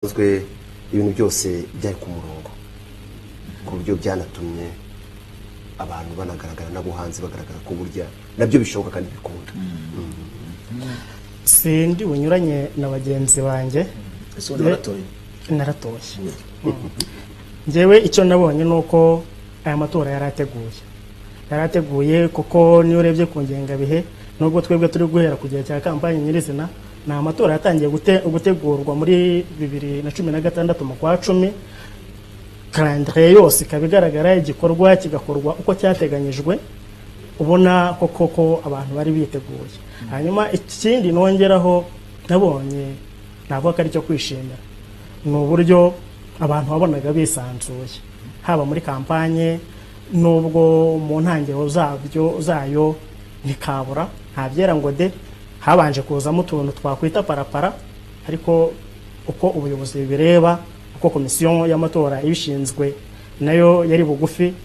uzwe ibintu byose byari ku murongo ku buryo byanatumye abantu banagaragara nabo hanze bagaragara ko burya nabyo bishoboka kandi bikunda. Sindi bunyuranye na bagenzi banjye. Ese naratoye. Naratoye. Njyewe icyo nabonye nuko aya matora yarateguye kuko niyo urebye ku ngengabihe nubwo twebwe turi guhera ku gihe cya kampanye nyirizina na amatora yatangiye gutegurwa muri 2016 mu kwa 10 calendrier yose kabigaragara igikorwa kigakorwa uko cyateganyijwe ubona koko abantu bari biteguye. Hanyuma ikindi nongeraho nabonye ntabwo ari cyo kwishimira ni uburyo abantu babonaga bisanzuye haba muri kampanye nubwo mu ntangiriro zayo ntikabura ntabyera ngo de habanje kuzamo utuntu twakwita parapara ariko uko ubuyobozi bireba uko komisiyo y'amatora ibishinzwe nayo yari bugufi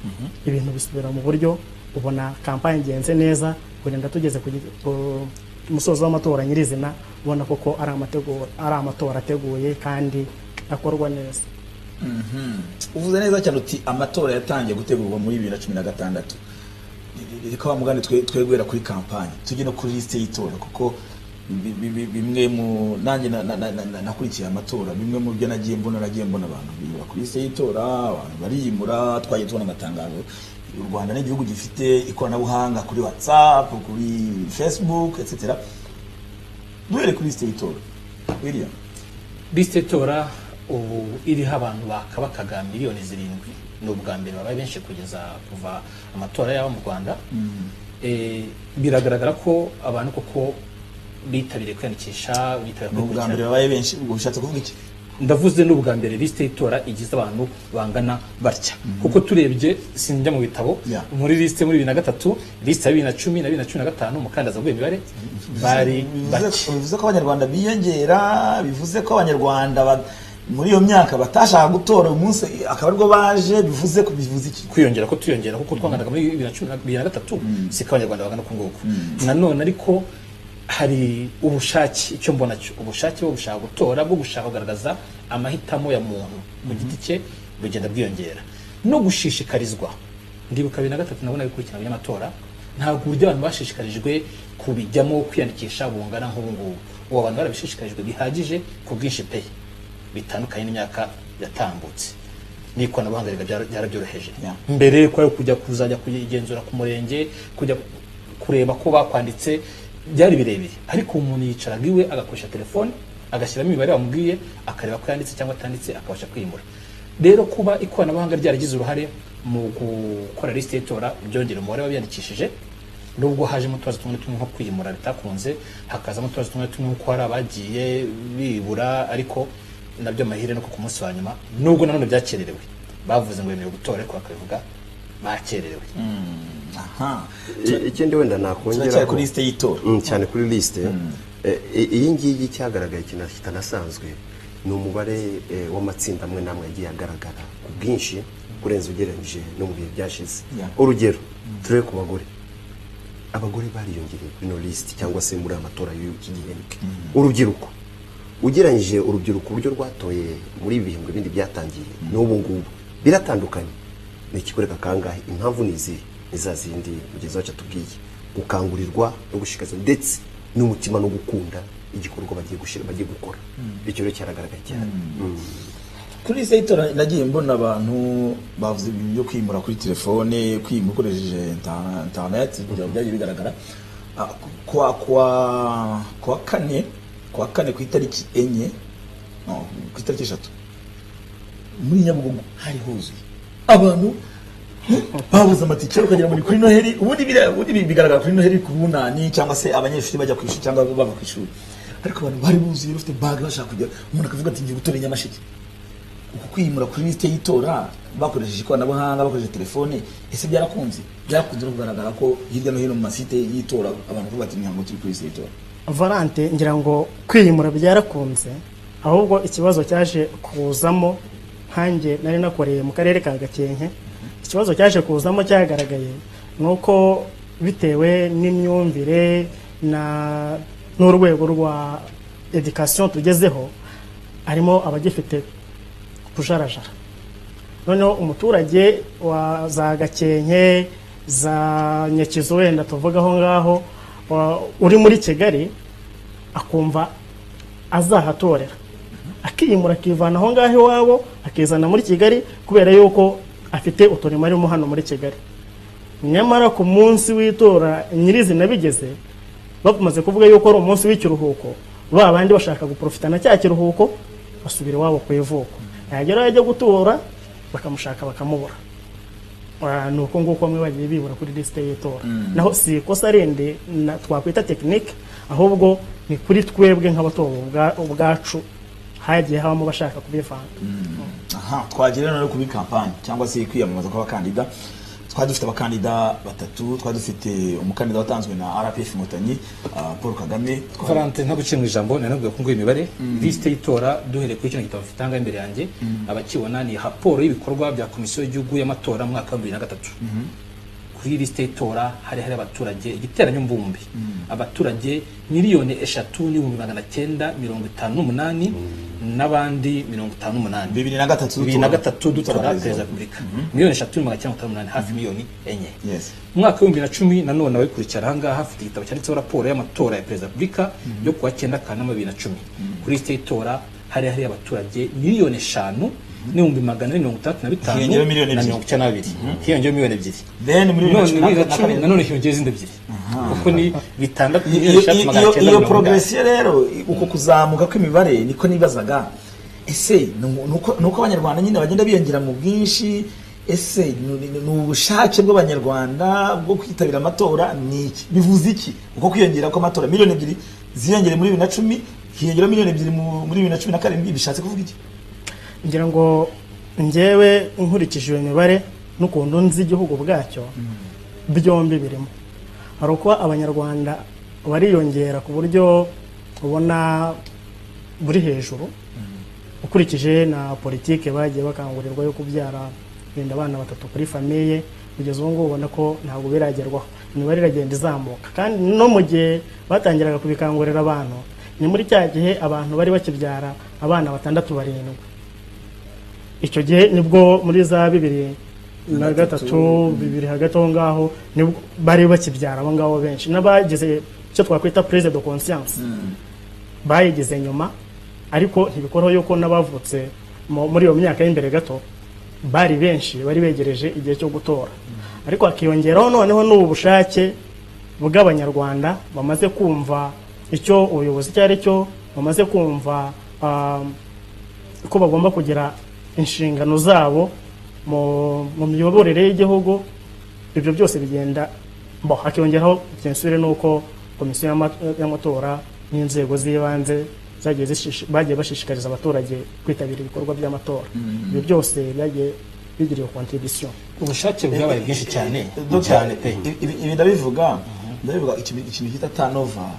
ibintu bisubira mu buryo ubona kampanye igenze neza kugenda tugeze ku musozo w'amatora nyirizina ubona koko ari amatora ateguye kandi akorwa neza. Uvuze neza cyane uti amatora yatangiye gutegurwa muri 2016 reka bamugane twegwera kuri kampanye tujye no kuri liste y'itora kuko bimwe mu nanjye nakurikiye amatora bimwe mu byo nagiye mbona abantu biyura kuri liste y'itora abantu bariyimura twagiye tubona amatangazo u Rwanda n'igihugu gifite ikoranabuhanga kuri WhatsApp kuri Facebook etc. Duhere kuri liste y'itora William. Liste y'itora ubu iriho abantu bakabakaga miliyoni 7 n'ubwa mbere babaye benshi kugeza kuva amatora yaba mu Rwanda. Biragaragara ko abantu koko bitabiriye kwandikisha n'ubwa mbere babaye benshi ubushatse kuvuga iki? Ndavuze n'ubwa mbere liste y'itora igize abantu bangana batya kuko turebye sinjya mu bitabo muri liste muri 2003 liste ya 2010 na 2015 mukandaza gwe imibare bari bivuze ko abanyarwanda biyongera bivuze ko abanyarwanda muri iyo myaka batashaka gutora umunsi akaba ariko baje bivuze ko bivuze iki kwiyongera ko tuyongera kuko twanganaga muri 2013 sika abanyarwanda bagana ku ngoko nanone ariko hari ubushake icyo mbona cyo ubushake bwo gushaka gutora bwo gushaka kugaragaza amahitamo ya muntu mu giti cye bugenda bwiyongera no gushishikarizwa ndibuka 2003 nabona bikurikirana by'amatora ntabwo buryo abantu bashishikarijwe kubijyamo kwiyandikisha bungana nk'ubu uwo abantu barabishishikarijwe bihagije ku bwinshi pe bitandukanye n'imyaka yatambutse n'ikoranabuhanga byarabyoroheje mbere ko kujya kuzajya kugenzura ku murenge kujya kureba ko bakwanditse byari birebire ariko umuntu yicaraga iwe agakoresha telefone agashyiramo imibare bamubwiye akareba ko yanditse cyangwa atanditse akabasha kwimura. Rero kuba ikoranabuhanga ryaragize uruhare mu gukora liste y'itora byongera umubare w'abiyandikishije nubwo haje mu tubazo tumwe nko kwimura bitakunze hakaza mu tubazo tumwe nko hari abagiye bibura ariko nabyo mahire no ku munsi wa nyuma nubwo nanone byakererewe bavuze ngo yemerewe gutora ariko bakavuga bakererewe. Ikindi wenda nakongera kuri liste y'itora cyane kuri liste iyi ngiyi cyagaragaye ikintu kitanasanzwe ni umubare w'amatsinda amwe namwe yagiye agaragara ku bwinshi kurenza ugereranyije no mu bihe byashize. Urugero turi ku abagore bariyongereye kuri no liste cyangwa se muri amatora y'iki gihembwe. Urubyiruko ugereranyije urubyiruko uburyo rwatoye muri ibihembwe bindi byatangiye n'ubu ngubu biratandukanye. Ni ikikoreka kangahe impamvu nizazindi mugezi wacu tubwiye gukangurirwa no gushikaza ndetse n'umutima no gukunda igikorwa bagiye gukora bityo rero cyaragaragaye cyane. Kuri liste y'itora nagiye mbona abantu bavuze ibintu byo kwimura kuri telefone kwimukoresheje internet byagiye bigaragara kwa kane ku itariki 4 ku itariki 3 muri Nyabugogo hari huzuye abantu babuze amatike ukagera muri kuri Noheli ubundi bigaragara kuri Noheli ku bunani cyangwa se abanyeshuri bajya kwishuri cyangwa bava ku ishuri ariko abantu bari buzuye bafite bag bashaka kujya umuntu akavuga ati ngiye gutora Nyamasheke uko kwimura kuri liste y'itora bakoresheje ikoranabuhanga bakoresheje telefone ese byarakunze kugaragara ko hirya no hino mu masite y'itora abantu bavuga ati ntabwo turi kuri liste y'itora. Valante ngira ngo kwimura byarakunze ahubwo ikibazo cyaje kuzamo hanjye nari nakoreye mu karere ka Gakenke ikibazo cyaje kuzamo cyagaragaye nuko bitewe n'imyumvire n'urwego rwa education tugezeho harimo abagifite kujarajara. Noneho umuturage wa za Gakenke, za Nyakizu wenda tuvuga aho ngaho uri muri Kigali akumva azahatorera, akiyimura akivana aho ngaho iwabo akizana muri Kigali kubera yuko afite uturimo arimo hano muri Kigali. Nyamara ku munsi w'itora nyirizina bigeze, bakumaze kuvuga yuko ari umunsi w'ikiruhuko, ba bandi bashaka guprofitana cya kiruhuko basubira iwabo ku ivuko. Yagera yajya gutora bakamushaka bakamubura. Nuko nguko bamwe bagiye bibura kuri liste y'itora. Naho si ikosa rende twakwita technique, ahubwo ni kuri twebwe nk'abatowe ubwacu hagiye habamo bashaka kubivanga. Twagira no kuri campagne cyangwa se kwiyamamaza kw'abakandida. Twari dufite abakandida batatu, twari dufite umukandida watanzwe na RPF Inkotanyi Paul Kagame. Valentin ntabwo cyo mu ijambo nanabwiye ko ngo imibare liste y'itora duhereye kuri kino gitabo fitanga imbere yanjye abakibona ni raporo y'ibikorwa bya komisiyo y'igihugu y'amatora mu mwaka wa 2003. Kuri liste y'itora hari abaturage igiteranyo mbumbi abaturage 3,958,058 n'abandi 58 2003 dutora Perezida Repubulika 3,958 hafi miliyoni enye. Mwaka wa 2010 nanone abakurikira hanga hafite igitabo cyanditseho raporo y'amatora ya Perezida Repubulika yo kuwa 9 Kanama 2010. Kuri liste y'itora hari abaturage 5,435,000 na 92 hiyongeyeho miliyoni ebyiri. Then miliyoni nanone hiyongeyeho izindi ebyiri kuko ni bitandatu. Iyo progression rero uko kuzamuka kw'imibare niko nibazaga, ese nuko abanyarwanda nyine bagenda biyongera mu bwinshi, ese n'ubushake bw'abanyarwanda bwo kwitabira amatora ni iki bivuze iki? Uko kwiyongera ko amatora miliyoni ebyiri ziyongere muri 2010 hiyongera miliyoni ebyiri muri 2017 bishatse kuvuga iki? Ngira ngo njyewe nkurikije iyo mibare n'ukuntu nzi igihugu bwacyo byombi birimo. Hari uko abanyarwanda bariyongera ku buryo ubona buri hejuru ukurikije na politike bagiye bakangurirwa yo kubyara wenda abana batatu kuri famiye, kugeza ubu ngubu ubona ko ntabwo biragerwaho. Imibare iragenda izamuka kandi no mu gihe batangiraga kubikangurira abantu ni muri cya gihe abantu bari bakibyara abana 6 7. Icyo gihe nibwo muri za 2003 hagati aho ngaho nibwo bari bakibyara abo ngabo benshi, n'abagize icyo twakwita prise de conscience bayigize nyuma, ariko ntibikoraho yuko n'abavutse muri iyo myaka y'imbere gato bari benshi bari begereje igihe cyo gutora. Ariko akiyongeraho noneho n'ubushake bw'abanyarwanda bamaze kumva icyo ubuyobozi cyari cyo, bamaze kumva ko bagomba kugira inshingano zabo mu miyoborere y'igihugu. Ibyo byose bigenda hakiyongeraho cyensure nuko komisiyo y'amatora n'inzego z'ibanze bagiye bashishikariza abaturage kwitabira ibikorwa by'amatora. Ibyo byose byagiye bigira iyo contribution. Ubushake bwabaye bwinshi cyane pe. Ibi ndabivuga ikintu kita turnover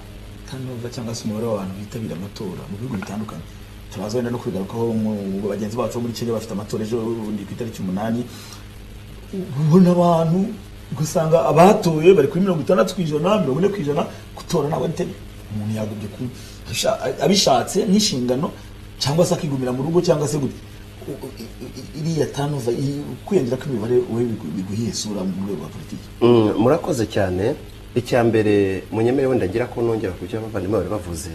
cyangwa se umubare w'abantu bitabira amatora mu bihugu bitandukanye. Turaza wenda no kwigarukaho mu bagenzi bacu muri Kenya bafite amatora ejo bundi ku itariki 8. Ubona abantu gusanga abatoye bari kuri 60%, 40% gutora nawe ntebe umuntu yagubye ku abishatse n'inshingano cyangwa se akigumira mu rugo cyangwa se iriya turnover kwiyongera kw'imibare we biguhiye sura mu rwego rwa politiki. Murakoze cyane. Icyambere munyemere wenda ngira ko nongera kujya bavandimwe bari bavuze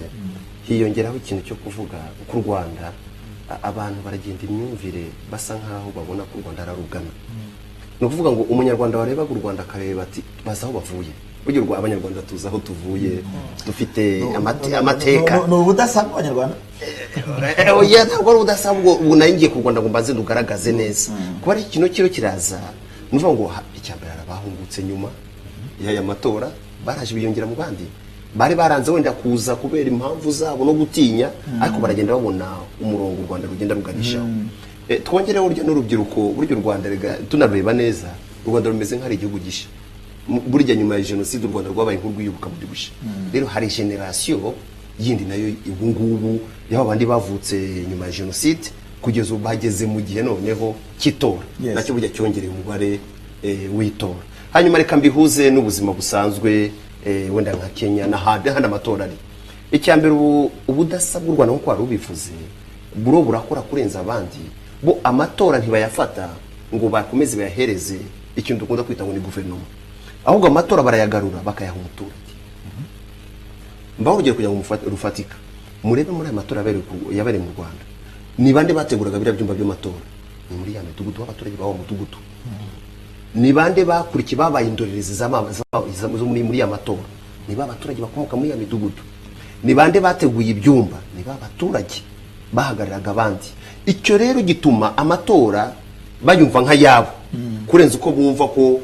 hiyongeraho ikintu cyo kuvuga ku Rwanda abantu baragenda imyumvire basa nkaho babona ko u Rwanda ararugana. No kuvuga ngo umunyarwanda wareba ku Rwanda akareba ati bazaho bavuye. Buryo abanyarwanda tuza aho tuvuye dufite amateka. No budasabwa abanyarwanda. Oya ntabwo ari udasabwa unayingiye ku Rwanda ngo mbaze ndugaragaze neza. Kuba ari ikintu kiro kiraza nuvuga ngo icyambere arabahungutse nyuma ya matora baraje biyongera mu bandi bari baranze wenda kuza kubera impamvu zabo no gutinya, ariko baragenda babona umurongo u Rwanda rugenda ruganisha. Twongereho uryo n'urubyiruko buryo u Rwanda tunareba neza u Rwanda rumeze nk'ari igihugu gisha. Burya nyuma ya genocide u Rwanda rwabaye nk'urwiyubuka muri busha. Rero hari generation yindi nayo ubungubu yaba bandi bavutse nyuma ya genocide kugeza bageze mu gihe noneho kitora. Nacyo burya cyongereye umubare w'itora. Hanyuma reka mbihuze n'ubuzima busanzwe wenda nka Kenya na handi amatora ari. Icyambere ubudasabwa u Rwanda nko kwari ubivuze buro burakora kurenza abandi bo amatora ntibayafata ngo bakomeze bayahereze ikintu dukunda kwita ngo ni guverinoma, ahubwo amatora barayagarura bakayaha umuturage. Mbaho urugero kugira ngo rufatika murebe muri aya matora yabereye mu Rwanda, ni bande bateguraga biriya byumba by'amatora? Ni muri ya midugudu abaturage bawo mudugudu. Ni bande bakurikiye babaye indorerezi zo muri ya matora? Ni ba baturage bakomoka muri ya midugudu. Ni bande bateguye ibyumba? Ni ba baturage bahagariraga abandi. Icyo rero gituma amatora bayumva nka yabo kurenza uko bumva ko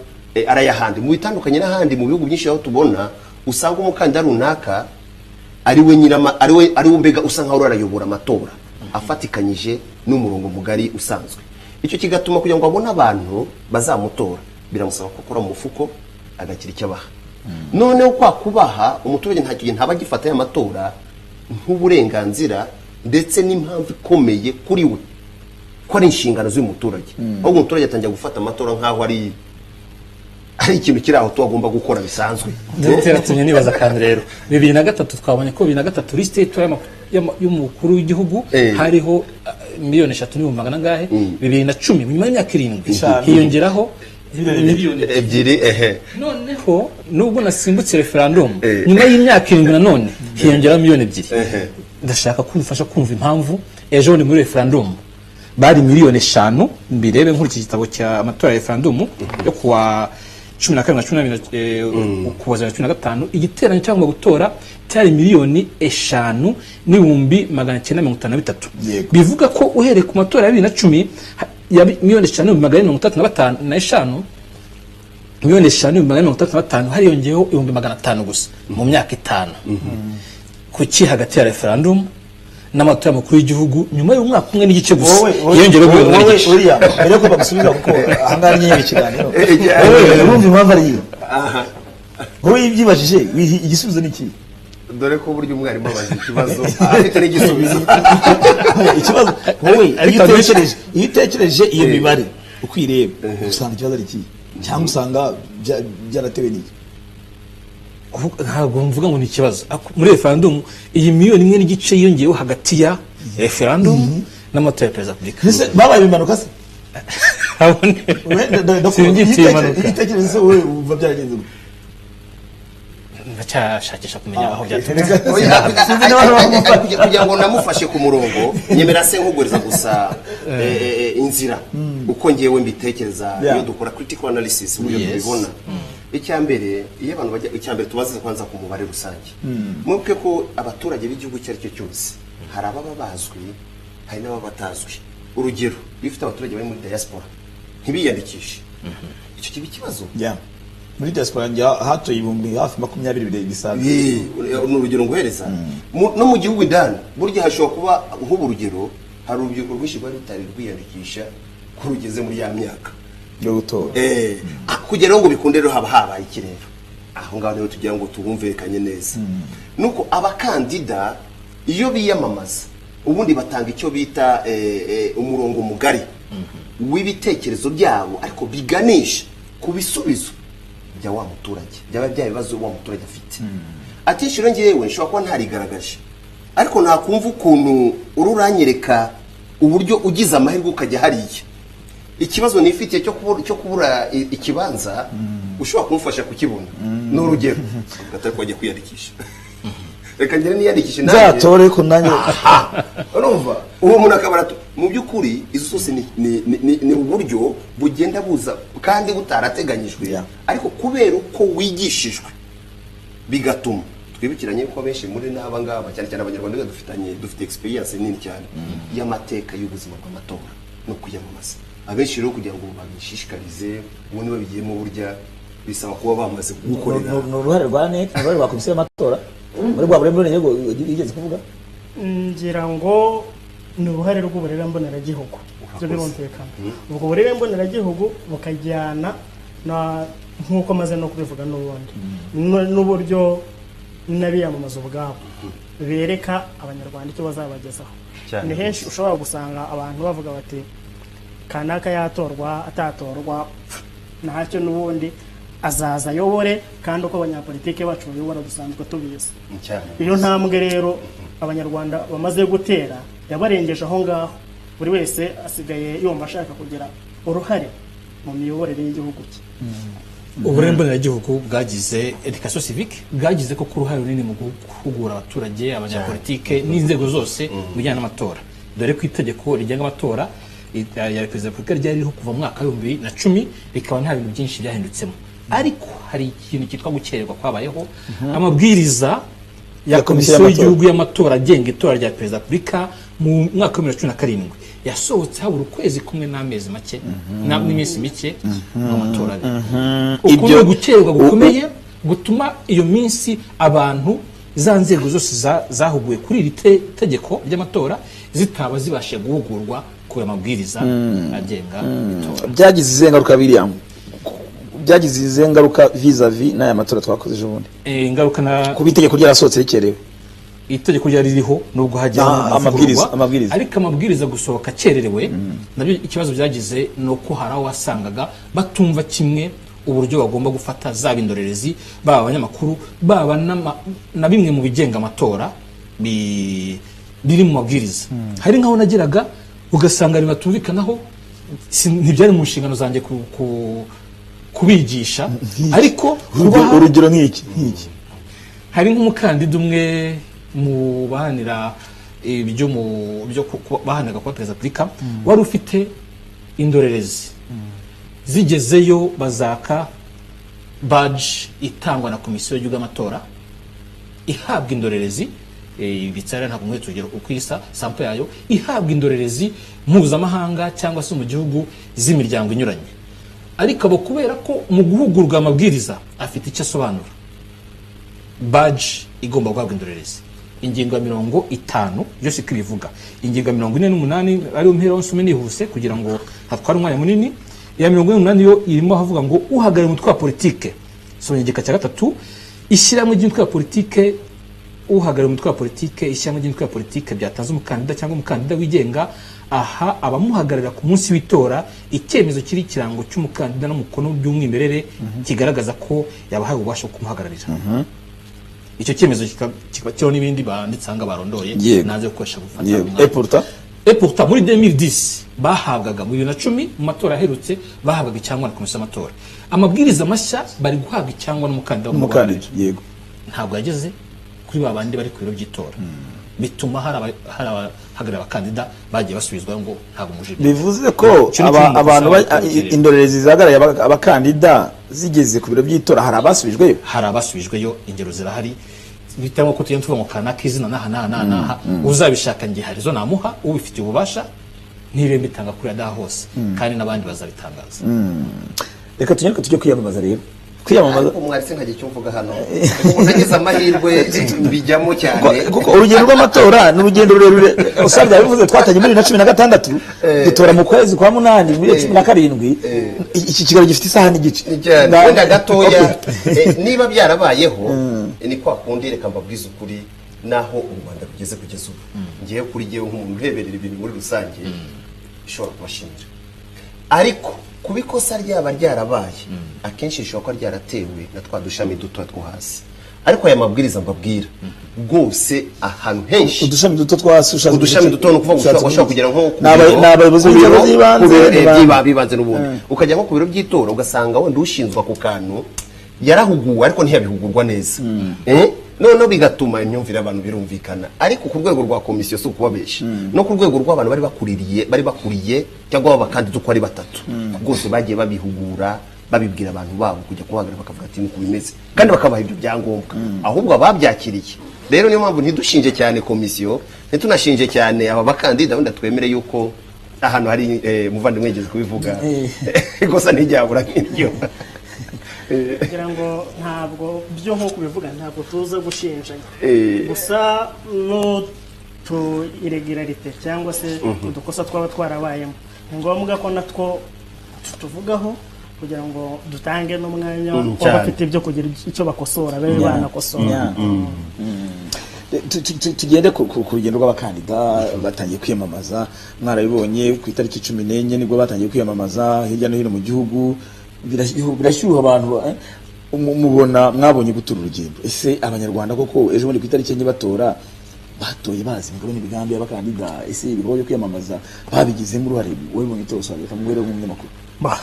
arayahandi. Mu bitandukanye n'ahandi mu bihugu byinshi aho tubona usanga umukandida runaka ari we nyirama ari we mbega usa nkaho arayobora amatora afatikanyije n'umurongo mugari usanzwe. Icyo kigatuma kugira ngo abone abantu bazamutora biramusaba gukora mu mufuko agakira icyabaha. Noneho kwa kubaha umuturage nta kintu ntaba gifata y'amatora nk'uburenganzira ndetse n'impamvu ikomeye kuri we ko ari inshingano z'uyu muturage. Aho umuturage atangiye gufata amatora nkaho ari ikintu kiri aho tugomba gukora bisanzwe. Ndetse nibaza kandi rero 2003 twabonye ko 2003 liste y'umukuru w'igihugu hariho miliyoni 3.8 nangahe 2010 nyuma y'imyaka 7 hiyongeraho miliyoni 2 noneho nubwo nasimbutse referendum nyuma y'imyaka 7 nanone hiyongeraho miliyoni 2. Ndashaka kumfasha kumva impamvu ejo ni muri referendum bari miliyoni 5 mbirebe nkuriki gitabo cya amatora ya referendum yo kuwa 12 kubaza 15 igiteranyo cyangwa gutora cyari miliyoni 5 n'ibihumbi 953 bivuga ko uhereye ku matora ya 2010 ya miliyoni 5,935 na 5 miliyoni 5,935 hari yongeyeho 500 gusa mu myaka 5 kuki hagati ya referendum n'amatora makuru y'igihugu nyuma y'umwaka umwe n'igice gusa yongeyeho uriya mbere ko bagusubira kuko ahanganye nyine ikiganiro urumva impamvu ari iyo wowe ibyibajije igisubizo ni iki? Dore ko buryo umwarimu abaza ikibazo afite n'igisubizo. Ikibazo wowe iyo utekereje iyo mibare ukwireba usanga ikibazo ari iki cyangwa usanga byaratewe n'iki? Ntabwo mvuga ngo ni ikibazo muri referendum iyi miliyoni 1 n'igice yongeyeho hagati ya referendum n'amatora ya perezida wa Repubulika. Babaye bimanuka se? Itekerezo wowe uva byaragenze gute? Ndacyashakisha kumenya aho byaturutse kugira ngo namufashe ku murongo nyemera se nkuguriza gusa inzira uko ngiyewe mbitekereza iyo dukora critical analysis uburyo tubibona. Icyambere iyo abantu bajya icyambere tubaze kwanza ku mubare rusange mubwe ko abaturage b'igihugu cyari cyo cyose hari ababa bazwi hari n'ababa batazwi. Urugero bifite abaturage bari muri diaspora ntibiyandikishe icyo kibi kibazo muri diaspora hatoye ibihumbi hafi 20 bisaga n'urugero nguhereza no mu gihugu indani burya hashobora kuba nk'uburugero hari urubyiruko rwinshi rwari rutari rwiyandikisha kurugeze muri ya myaka yo gutora kugera ngo bikunde rero haba habaye ikirero aho ngaho rero tugira ngo tubumvikanye neza nuko abakandida iyo biyamamaza ubundi batanga icyo bita umurongo mugari w'ibitekerezo byabo ariko biganisha ku bisubizo bya wa muturage byaba bya bibazo wa muturage afite. Atisho rero ngewe nshobora kuba ntarigaragaje ariko nakumva ukuntu ururanyereka uburyo ugize amahirwe ukajya hariya ikibazo nifitiye cyo kubura ikibanza ushobora kumufasha kukibona. N'urugero gatari kwajya kwiyandikisha reka ngere niyandikishe nanjye nzatore ko nanjye urumva uwo muntu akabara mu by'ukuri izo zose ni uburyo bugenda buza kandi butarateganyijwe ariko kubera uko wigishijwe bigatuma twibukiranye ko benshi muri n'aba ngaba cyane cyane abanyarwanda dufite experience nini cyane y'amateka y'ubuzima bw'amatora no kuyamamaza. Abenshi rero kugira ngo babishishikarize ubone babigiyemo burya bisaba kuba bamaze gukorera n'uruhare rwa NEC n'uruhare rwa komisiyo y'amatora muri bwa buremere yego yigeze kuvuga ngira ngo ni uruhare rw'uburere mboneragihugu byo birumvikana. Ubwo burere mboneragihugu bukajyana nk'uko maze no kubivuga n'ubundi n'uburyo n'abiyamamaza ubwabo bereka abanyarwanda icyo bazabagezaho. Ni henshi ushobora gusanga abantu bavuga bati kanaka yatorwa atatorwa ntacyo n'ubundi azaza ayobore kandi uko abanyapolitike bacu bayobora dusanzwe tubizi. Iyo ntambwe rero abanyarwanda bamaze gutera yabarengeje aho ngaho buri wese asigaye yumva ashaka kugira uruhare mu miyoborere y'igihugu cye. uburenganzira bwagize education civique bwagize ko ku ruhare runini mu guhugura abaturage abanyapolitike n'inzego zose mu bijyanye n'amatora, dore ko itegeko rigenga amatora ya perezida wa repubulika ryari ririho kuva mu mwaka wa 2010 rikaba nta bintu byinshi byahindutsemo, ariko hari ikintu cyitwa gukererwa kwabayeho. Amabwiriza ya komisiyo y'igihugu y'amatora agenga itora rya perezida wa repubulika mu mwaka wa 2017 yasohotse habura ukwezi kumwe n'amezi make n'iminsi mike mu matora. Ibyo gukererwa gukomeye gutuma iyo minsi abantu za nzego zose zahuguye kuri iri tegeko ry'amatora zitaba zibashe guhugurwa ku mabwiriza agenga itora. Byagize izengaruka William, byagize izengaruka vis-a-vis n'aya matora twakoze ejo bundi. Ingaruka na ku bitegeko ryarasohotse rikerewe, itegeko ryari ririho nubwo hagiye amabwiriza ariko amabwiriza gusohoka kererewe nabyo ikibazo byagize nuko hari aho wasangaga batumva kimwe uburyo bagomba gufata zaba indorerezi baba abanyamakuru baba na bimwe mu bigenga amatora biri mu mabwiriza. Hari nkaho nageraga ugasanga batumvikanaho, ntibyari mu nshingano zanjye kubigisha, ariko urugero nk'iki hari nk'umukandida umwe mu bahanira ibyo bahaniraga kuba perezida wa repubulika wari ufite indorerezi zigezeyo bazaka badge itangwa na komisiyo y'igihugu y'amatora ihabwa indorerezi bitsara ntabwo mwe tugero ukwisa sample yayo ihabwa indorerezi mpuzamahanga cyangwa se mu gihugu z'imiryango inyuranye, ariko abo kubera ko mu guhugurwa amabwiriza afite icyo asobanura badge igomba guhabwa indorerezi. Ingingo ya 50 yose kirivuga, ingingo ya 48 ari umpera nsome nihuse kugira ngo hatware umwanya munini. Ya 48 yo irimo havuga ngo uhagarara umutwe wa politike, so ngika cya gatatu ishyirahamwe ry'umutwe wa politike, uhagarara umutwe wa politike ishyirahamwe ry'umutwe wa politike byatanze umukandida cyangwa umukandida wigenga aha abamuhagarara ku munsi w'itora icyemezo kiri kirango cy'umukandida n'umukono by'umwimerere kigaragaza ko yabahaye ububasha kumuhagararira. Icyo cyemezo kikaba cyo n'ibindi banditsanga barondoye naze gukoresha gufata. Pourtant muri 2010 bahabwaga mu 2010 mu matora aherutse bahabwaga icyangwa na komisiyo y'amatora. Amabwiriza mashya bari guhabwa icyangwa n'umukandida yego ntabwo yageze kuri babandi bari ku biro by'itora, bituma hari hagarara abakandida bagiye basubizwa ngo ntabwo mujije. Bivuze ko abantu indorerezi zagaragaye abakandida zigeze ku biro by'itora hari abasubijweyo, ingero zirahari bitamo ko tuye tuvuga ngo kanaka izina naha uzabishaka ngiye hari zo namuha ubifitiye ububasha ntirembe itanga kuri ada hose kandi nabandi bazabitangaza. Reka tunyareke tujye kwiyamamaza rero. Kwiyamamaza umwari nkaje cyo mvuga hano unagize amahirwe bijyamo cyane kuko urugendo rw'amatora n'urugendo rurerure usabye bivuze twatanye muri 2016 dutora mu kwezi kwa 8 muri 17 iki kigali gifite isaha n'igice wenda gatoya niba byarabayeho ni kwa kundi reka mbabwiza ukuri naho u Rwanda rugeze kugeza ubu ngiye kuri giye nk'umuntu ureberera ibintu muri rusange ishobora kubashimira, ariko kubikosa ryaba ryarabaye akenshi ishobora ryaratewe na twa dushami duto two hasi. Ariko aya mabwiriza mbabwira rwose ahantu henshi udushami duto twasi udushami duto no kuvuga ushobora kugira nko n'abayobozi bibanze n'ubundi ukajya nko ku biro by'itora ugasanga wenda ushinzwe ku kantu yarahuguwe ariko ntiyabihugurwa neza none bigatuma imyumvire abantu birumvikana, ariko ku rwego rwa komisiyo so kubabesha no ku rwego rw'abantu bari bakuriye cyangwa abakandida uko ari batatu rwose bagiye babihugura babibwira abantu babo kujya kuhagarara bakavuga ati nuko bimeze kandi bakabaha ibyo byangombwa ahubwo ababyakiriye. Rero niyo mpamvu ntidushinje cyane komisiyo ntitunashinje cyane aba bakandida wenda twemere yuko ahantu hari muvandimwe yigeze kubivuga gusa ntijyabura nk'ibyo kugira ngo ntabwo byo nko kubivuga ntabwo tuza gushinjanya gusa no to irregularity cyangwa se udukosa twaba twarabayemo ni ngombwa ko natwo tuvugaho kugira ngo dutange n'umwanya w'abafite ibyo kugira icyo bakosora babe banakosora. Tugende ku rugendo rw'abakandida batangiye kwiyamamaza, mwarabibonye ku itariki 14 nibwo batangiye kwiyamamaza hirya no hino mu gihugu, birashyuha abantu mwabonye gutura urugendo. Ese abanyarwanda koko ejo muri ku itariki enye batora batoye bazi imigabo n'imigambi y'abakandida ese ibikorwa byo kwiyamamaza babigizemo uruhare wowe mu itose reka mwere nk'umunyamakuru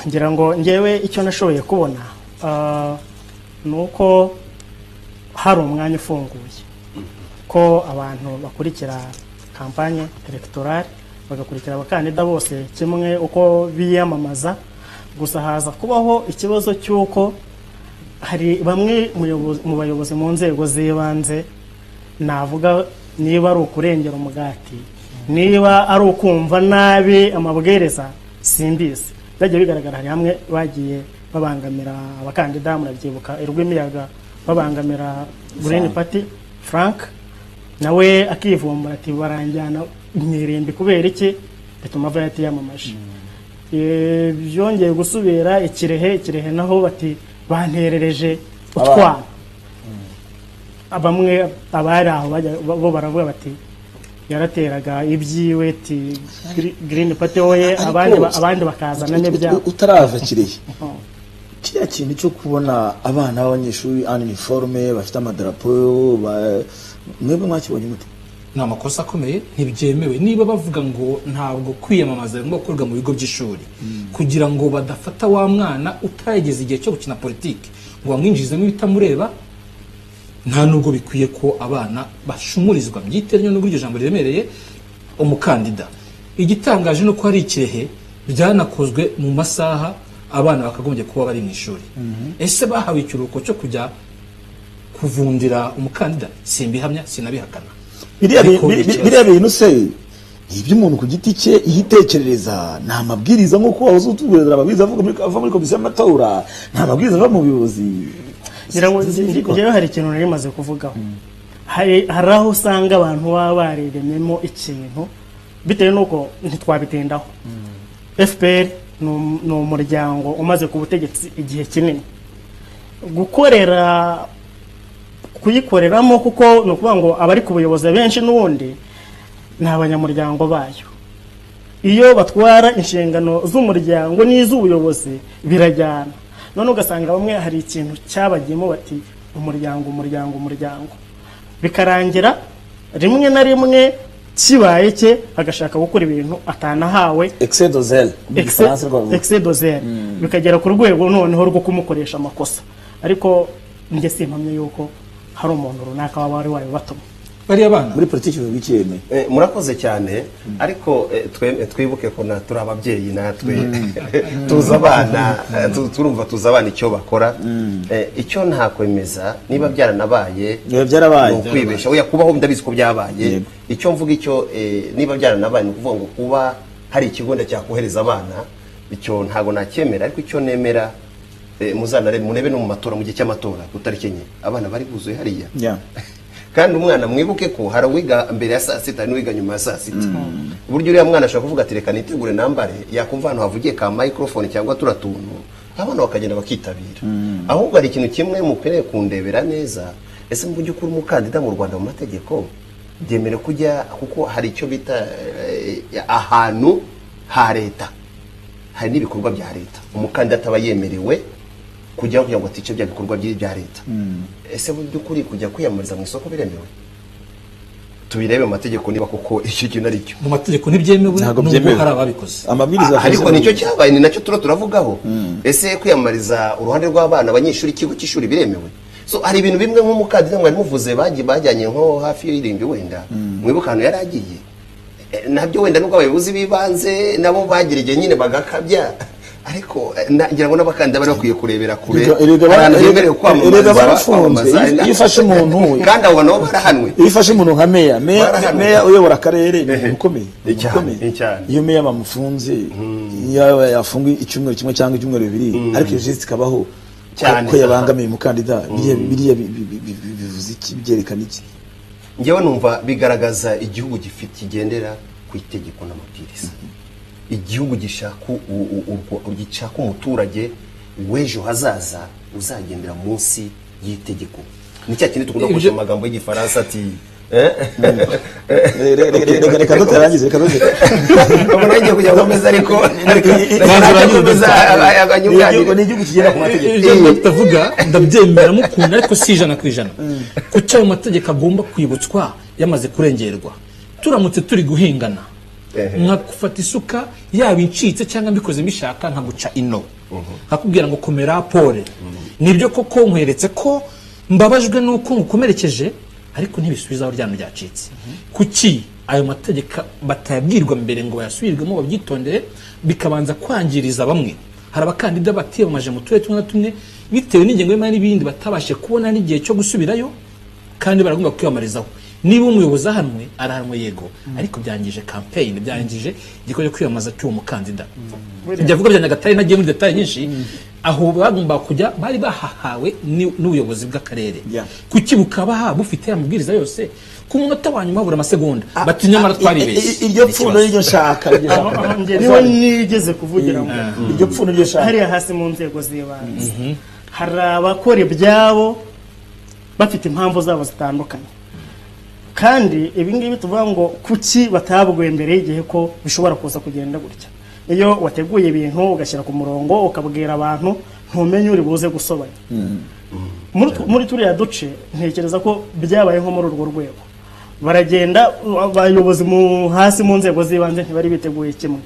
ngira ngo ngewe icyo nashoboye kubona ni uko hari umwanya ufunguye ko abantu bakurikira kampanye electorale bagakurikira abakandida bose kimwe uko biyamamaza gusa haza kubaho ikibazo cy'uko hari bamwe mu bayobozi mu nzego z'ibanze navuga niba ari ukurengera umugati niba ari ukumva nabi amabwiriza simbizi byagiye bigaragara hari hamwe bagiye babangamira abakandida murabyibuka Rwimiyaga babangamira Green Party Frank nawe akivumbura ati baranjyana imyirimbi kubera iki bituma ava yatiyamamaje byongeye gusubira ikirehe naho bati banterereje utwana bamwe abari aho bo baravuga bati yarateraga ibyiwe ti Green Party we abandi bakazana n'ibya utarava kirehe kiriya kintu cyo kubona abana b'abanyeshuri uniforme bafite amadarapo mwebwe mwakibonye mute ni amakosa akomeye ntibyemewe niba bavuga ngo ntabwo kwiyamamaza ngo gukorwa mu bigo by'ishuri kugira ngo badafata wa mwana utayegeze igihe cyo gukina politiki ngo bamwinjizemo ibitamureba nta nubwo bikwiye ko abana bashumurizwa byiteranye n'ubwo iryo jambo riremereye umukandida igitangaje no ko hari ikirehe byanakozwe mu masaha abana bakagombye kuba bari mu ishuri ese bahawe ikiruhuko cyo kujya kuvundira umukandida simbihamya sinabihakana biriya bintu se iby'umuntu ku giti cye yitekerereza nta mabwiriza nk'uko wahoze utubwira amabwiriza ava muri komisiyo y'amatora nta mabwiriza ava mu buyobozi njyewe hari ikintu nari maze kuvugaho hari aho usanga abantu baba bariremyemo ikintu bitewe n'uko ntitwabitindaho FPR ni umuryango umaze ku butegetsi igihe kinini kuyikoreramo kuko ni ukuvuga ngo abari ku buyobozi benshi n'ubundi ni abanyamuryango bayo iyo batwara inshingano z'umuryango n'iz'ubuyobozi birajyana none ugasanga bamwe hari ikintu cyabagiyemo bati umuryango bikarangira rimwe na rimwe kibaye cye agashaka gukora ibintu atanahawe excès de zèle bikagera ku rwego noneho rwo kumukoresha amakosa ariko njye simpamye yuko hari umuntu runaka waba wari wabibatuma bari abana muri politiki bikiyeme murakoze cyane ariko twibuke ko turi ababyeyi natwe tuza abana turumva tuza abana icyo bakora icyo ntakwemeza niba byaranabaye kwibesha oya kubaho ndabizi ko byabaye icyo mvuga icyo niba byaranabaye ukuvuga ngo kuba hari ikigo cyakohereza abana icyo ntago nacyemera ariko icyo nemera munebe no mu matora mu gihe cy'amatora kutariki enye abana bari buzuye hariya kandi umwana mwibuke ko hari uwiga mbere ya saa sita n'uwiga nyuma ya saa sita uburyo uriya mwana ashobora kuvuga ati reka nitegure nambare yakumva ahantu havugiye ka microphone cyangwa turatuntu abana bakagenda bakitabira ahubwo hari ikintu kimwe mukwiriye kundebera neza ese mu by'ukuri umukandida mu Rwanda mu mategeko byemere kujya kuko hari icyo bita ahantu ha leta hari n'ibikorwa bya leta umukandida ataba yemerewe kujya kugira ngo atice bya bikorwa bya leta ese mu by'ukuri kujya kwiyamamariza mu isoko biremewe tubirebe mu mategeko niba koko icyo kintu ari cyo mu mategeko ntibyemewe n'ubwo hari ababikoze amabwiriza ariko nicyo cyabaye ni nacyo turavugaho ese kwiyamamariza uruhande rw'abana abanyeshuri ikigo cy'ishuri biremewe so hari ibintu bimwe nk'umukandida mwari muvuze bajyanye nko hafi y'irindwi wenda mwibuka ahantu yari agiye nabyo wenda nubwo abayobozi bibanze nabo bagira igihe nyine bagakabya ariko ngira ngo n'abakandida bari bakwiye kurebera kure abantu bemerewe kwamamaza iyo ufashe umuntu kandi abo nabo barahanwe iyo ufashe umuntu nka meya uyobora akarere ni ukomeye iyo meya bamufunze yafunga icyumweru kimwe cyangwa ibyumweru bibiri ariko iyo jisite ikabaho ko yabangamiye umukandida biriya bivuze iki byerekana iki njyewe numva bigaragaza igihugu kigendera ku itegeko n'amabwiriza igihugu gishaka umuturage w'ejo hazaza uzagendera munsi y'itegeko ni cya kintu tugomba gukoresha amagambo y'igifaransa ati reka dutarangize umuntu agiye kujya gukomeza ariko ni igihugu kigera ku mategeko ijambo tutavuga ndabyemera mukunda ariko si ijana ku ijana kuko ayo mategeko agomba kwibutswa yamaze kurengerwa turamutse turi guhingana nkafata isuka yaba incitse cyangwa mbikoze mbishaka nkaguca ino nkakubwira ngo komera pole nibyo koko nkweretse ko mbabajwe nuko ngukomerekeje ariko ntibisubizaho ryano ryacitse kuki ayo mategeko batayabwirwa mbere ngo bayasubirwemo babyitondere bikabanza kwangiriza bamwe hari abakandida batiyamaje mu turere tumwe na tumwe bitewe n'ingengo y'imari n'ibindi batabashe kubona n'igihe cyo gusubirayo kandi baragomba kwiyamarizaho niba umuyobozi ahanwe arahanwe yego ariko byangije campaign byangije igikorwa cyo kwiyamaza cy'uwo mukandida byavuga bya Nyagatare nagiye muri detail nyinshi aho bagomba kujya bari bahahawe n'ubuyobozi bw'akarere kuki bukabaha bufite amabwiriza yose ku munota wa nyuma bura amasegonda bati nyamara twaribeshye iryo pfundo ryo shaka niwe nigeze kuvugira ngo iryo pfundo ryo shaka hariya hasi mu nzego z'ibanze hari abakora ibyabo bafite impamvu zabo zitandukanye kandi ibingibi tuvuga ngo kuki batabwiwe mbere y'igihe ko bishobora kuza kugenda gutya iyo wateguye ibintu ugashyira ku murongo ukabwira abantu ntumenye uri buze gusobanya muri turiya duce ntekereza ko byabaye nko muri urwo rwego baragenda abayobozi hasi mu nzego z'ibanze ntibari biteguye kimwe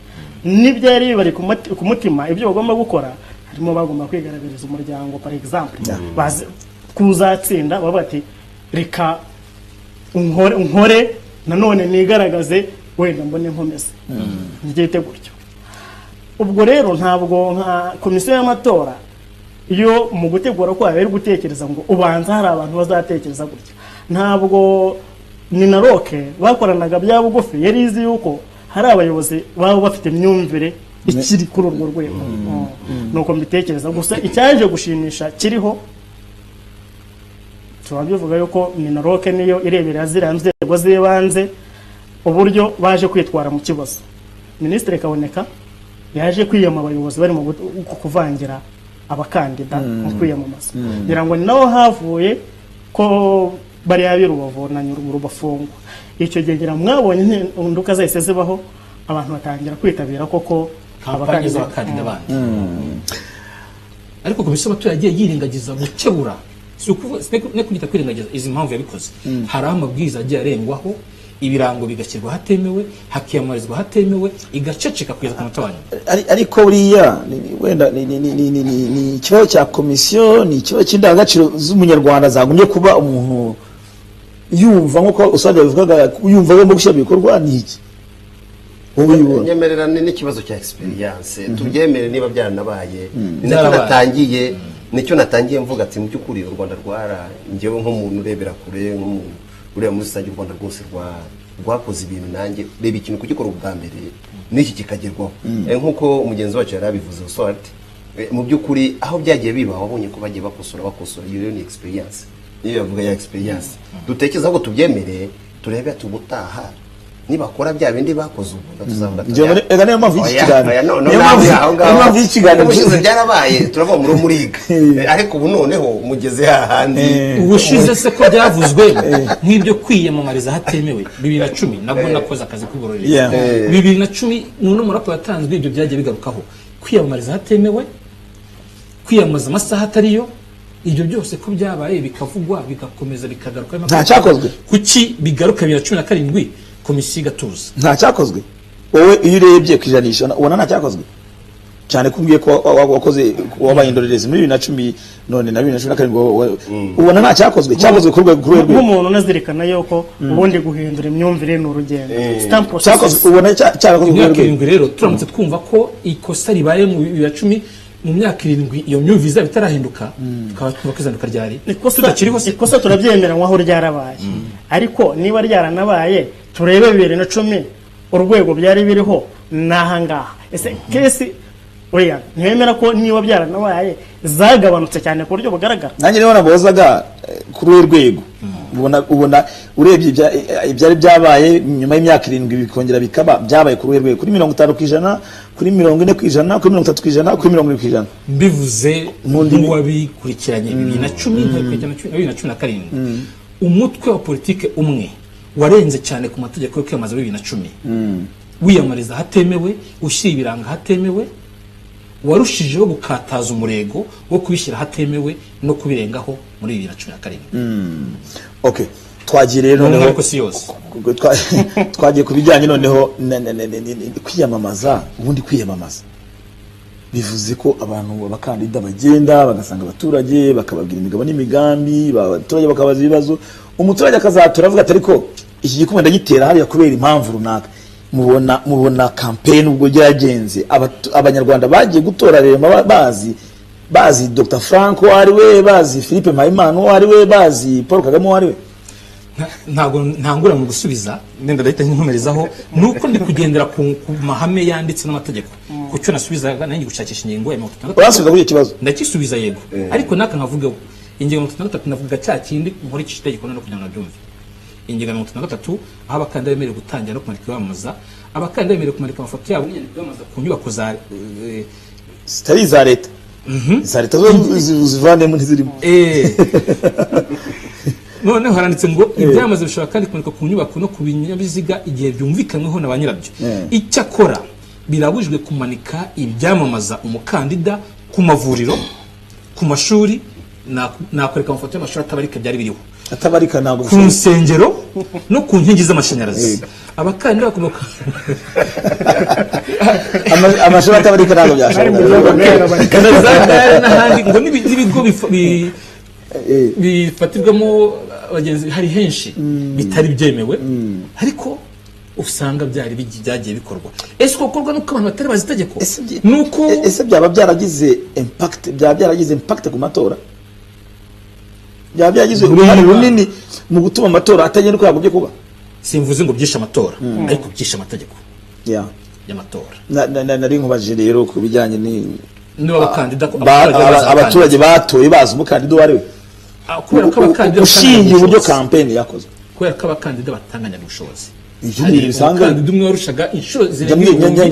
n'ibyari bari ku mutima ibyo bagomba gukora harimo bagomba kwigaragariza umuryango par exemple bazi kuzatsinda bavuga ati reka unkore nanone nigaragaze wenda mbone nkomeze ngite gutyo ubwo rero ntabwo nka komisiyo y'amatora iyo mu gutegura kwayo ari gutekereza ngo ubanza hari abantu bazatekereza gutya ntabwo ni na roke bakoranaga bya bugufi yari izi yuko hari abayobozi baba bafite imyumvire ikiri kuri urwo rwego nuko mbitekereza gusa icyaje gushimisha kiriho tubabivuga yuko ni na roke niyo irebera ziriya nzego z'ibanze uburyo baje kwitwara mu kibazo Minisitiri Kaboneka yaje kwiyama abayobozi bari mu kuvangira abakandida mu kwiyamamaza ngira ngo naho havuye ko bari yabirubavu na nyuruburu bafungwa icyo gihe ngira mwabonye nduka zahise zibaho abantu batangira kwitabira koko abakandida bandi ariko komisiyo y'amatora yagiye yiringagiza gukebura ne kugita kwirengagiza izi mpamvu yabikoze hari amabwiriza agiye arengwaho ibirango bigashyirwa hatemewe hakiyamarizwa hatemewe igaceceka kugeza ku munota wa nyuma ariko buriya wenda ni ikibazo cya komisiyo ni ikibazo cy'indangagaciro z'umunyarwanda zagumye kuba umuntu yumva nk'uko usanga bivugaga yumva agomba gushyira mu bikorwa ni iki nyemerera n'ikibazo cya experience tubyemere niba byaranabaye nicyo natangiye mvuga ati mu by'ukuri u Rwanda njyewe nk'umuntu urebera kure nk'umuntu uriya muri rusange u Rwanda rwose rwakoze ibintu nanjye reba ikintu kugikora ubwa mbere n'iki kikagerwaho nk'uko umugenzi wacu yari abivuze Swart mu by'ukuri aho byagiye biba wabonye ko bagiye bakosora iyo ni experience niyo yavuga ya experience dutekereza ko tubyemere turebe ati ubutaha nibakora bya bindi bakoze ubu tuzavuga ega niyo mpamvu y'ikiganiro byarabaye turava muri muriga ariko ubu noneho mugeze hahandi ubushize se ko byavuzwe nk'ibyo kwiyamamariza hatemewe 2010 nabwo nakoze akazi k'ugororero 2010 nuno murapo yatanzwe ibyo byagiye bigarukaho kwiyamamariza hatemewe kwiyamamaza amasaha atariyo ibyo byose ko byabaye bikavugwa bigakomeza bikagaruka nta cyakozwe kuki bigaruka 2017 komisiyo gatuza nta cyakozwe wowe iyo urebye kwijanisha ubona nta cyakozwe cyane kumbwiye ko wakoze wabaye indorerezi muri 2010 none na 2017 ubona nta cyakozwe cyakozwe ku rwego nk'umuntu unazirikana yuko ubundi guhindura imyumvire n'urugendo cyakozwe ubona cyarakozwe ku rwego rero turamutse twumva ko ikosa ribaye mu 2010 mu myaka 7 iyo myumviza bitarahinduka tukaba twakizanduka ryari tutakiriho ikosa turabyemera nkaho ryarabaye ariko niba ryaranabaye turebe 2010 urwego byari biriho nahangaha ese kesi oya ntiyemera ko niba byaranabaye zagabanutse cyane ku buryo bugaragara nanjye rero nabozaga kuri urwego ubona urebye ibyari byabaye nyuma y'imyaka 7 bikongera bikaba byabaye kuri urwego kuri 50%, kuri 40%, kuri 30%, kuri 70%. Mbivuze n'uwabikurikiranye 2010 umutwe wa politike umwe warenze cyane ku mategeko yo kwiyamamaza 2010 wiyamariza hatemewe ushyira ibiranga hatemewe warushijeho gukataza umurego wo kubishyira hatemewe no kubirengaho muri 2017. Okay, twagiye rero noneho ariko si yose twagiye kubijyanye noneho kwiyamamaza. Ubundi kwiyamamaza bivuze ko abantu abakandida bagenda bagasanga abaturage bakababwira imigabo n'imigambi, abaturage bakabaza ibibazo, umuturage akazatora avuga ati ariko iki gikumwe ndagitera hariya kubera impamvu runaka. Mubona campaign ubwo yagenze, abanyarwanda bagiye gutora rero bazi Dr Frank wari we, bazi Philippe Mpayimana wari we, bazi Paul Kagame wari we. Ntabwo ntangura mu gusubiza ndenda ndahita nkomerezaho nuko ndi kugendera ku mahame yanditse n'amategeko kucyo nasubizaga nanjye gushakisha ingingo ya 36 urasubiza kuri ikibazo ndakisubiza yego ariko naka nkavuga ingingo ya 36 navuga cya kindi muri iki tegeko no kugira ngo byumve. Ingingo ya 36 aho abakandida bemerewe gutangira no kumanika bamaza, abakandida bemerewe kumanika amafoto yabo nyandiko bamaza ku nyubako za zitari za leta za leta zivanemo ntizirimo noneho haranditse ngo ibyamaze bishobora kandi kumanika ku nyubako no ku binyabiziga igihe byumvikanyweho na banyirabyo. Icyakora birabujwe kumanika ibyamamaza umukandida ku mavuriro, ku mashuri, nakwereka amafoto y'amashuri atabarika byari biriho atabarika ntabwo ku nsengero no ku nkingi z'amashanyarazi. Abakandida bakomoka amashuri atabarika ntabwo byashoboka n'ahandi ngo n'ibigo bifatirwamo abagenzi hari henshi bitari byemewe ariko usanga byari byagiye bikorwa. Ese gukorwa nuko abantu batari bazi itegeko nuko ese byaba byaragize impact ku matora, byaba byagize uruhare runini mu gutuma amatora atagenda uko yagomye kuba. Simvuze ngo byisha amatora ariko byisha amategeko y'amatora. Nari nkubajije rero ku bijyanye niba abakandida abaturage batoye bazi umukandida wari we kubera ko abakandida ushingiye uburyo campaign yakozwe, kubera ko abakandida batanganya ubushobozi. Ibyo bisanga kandi umwe warushaga inshuro njya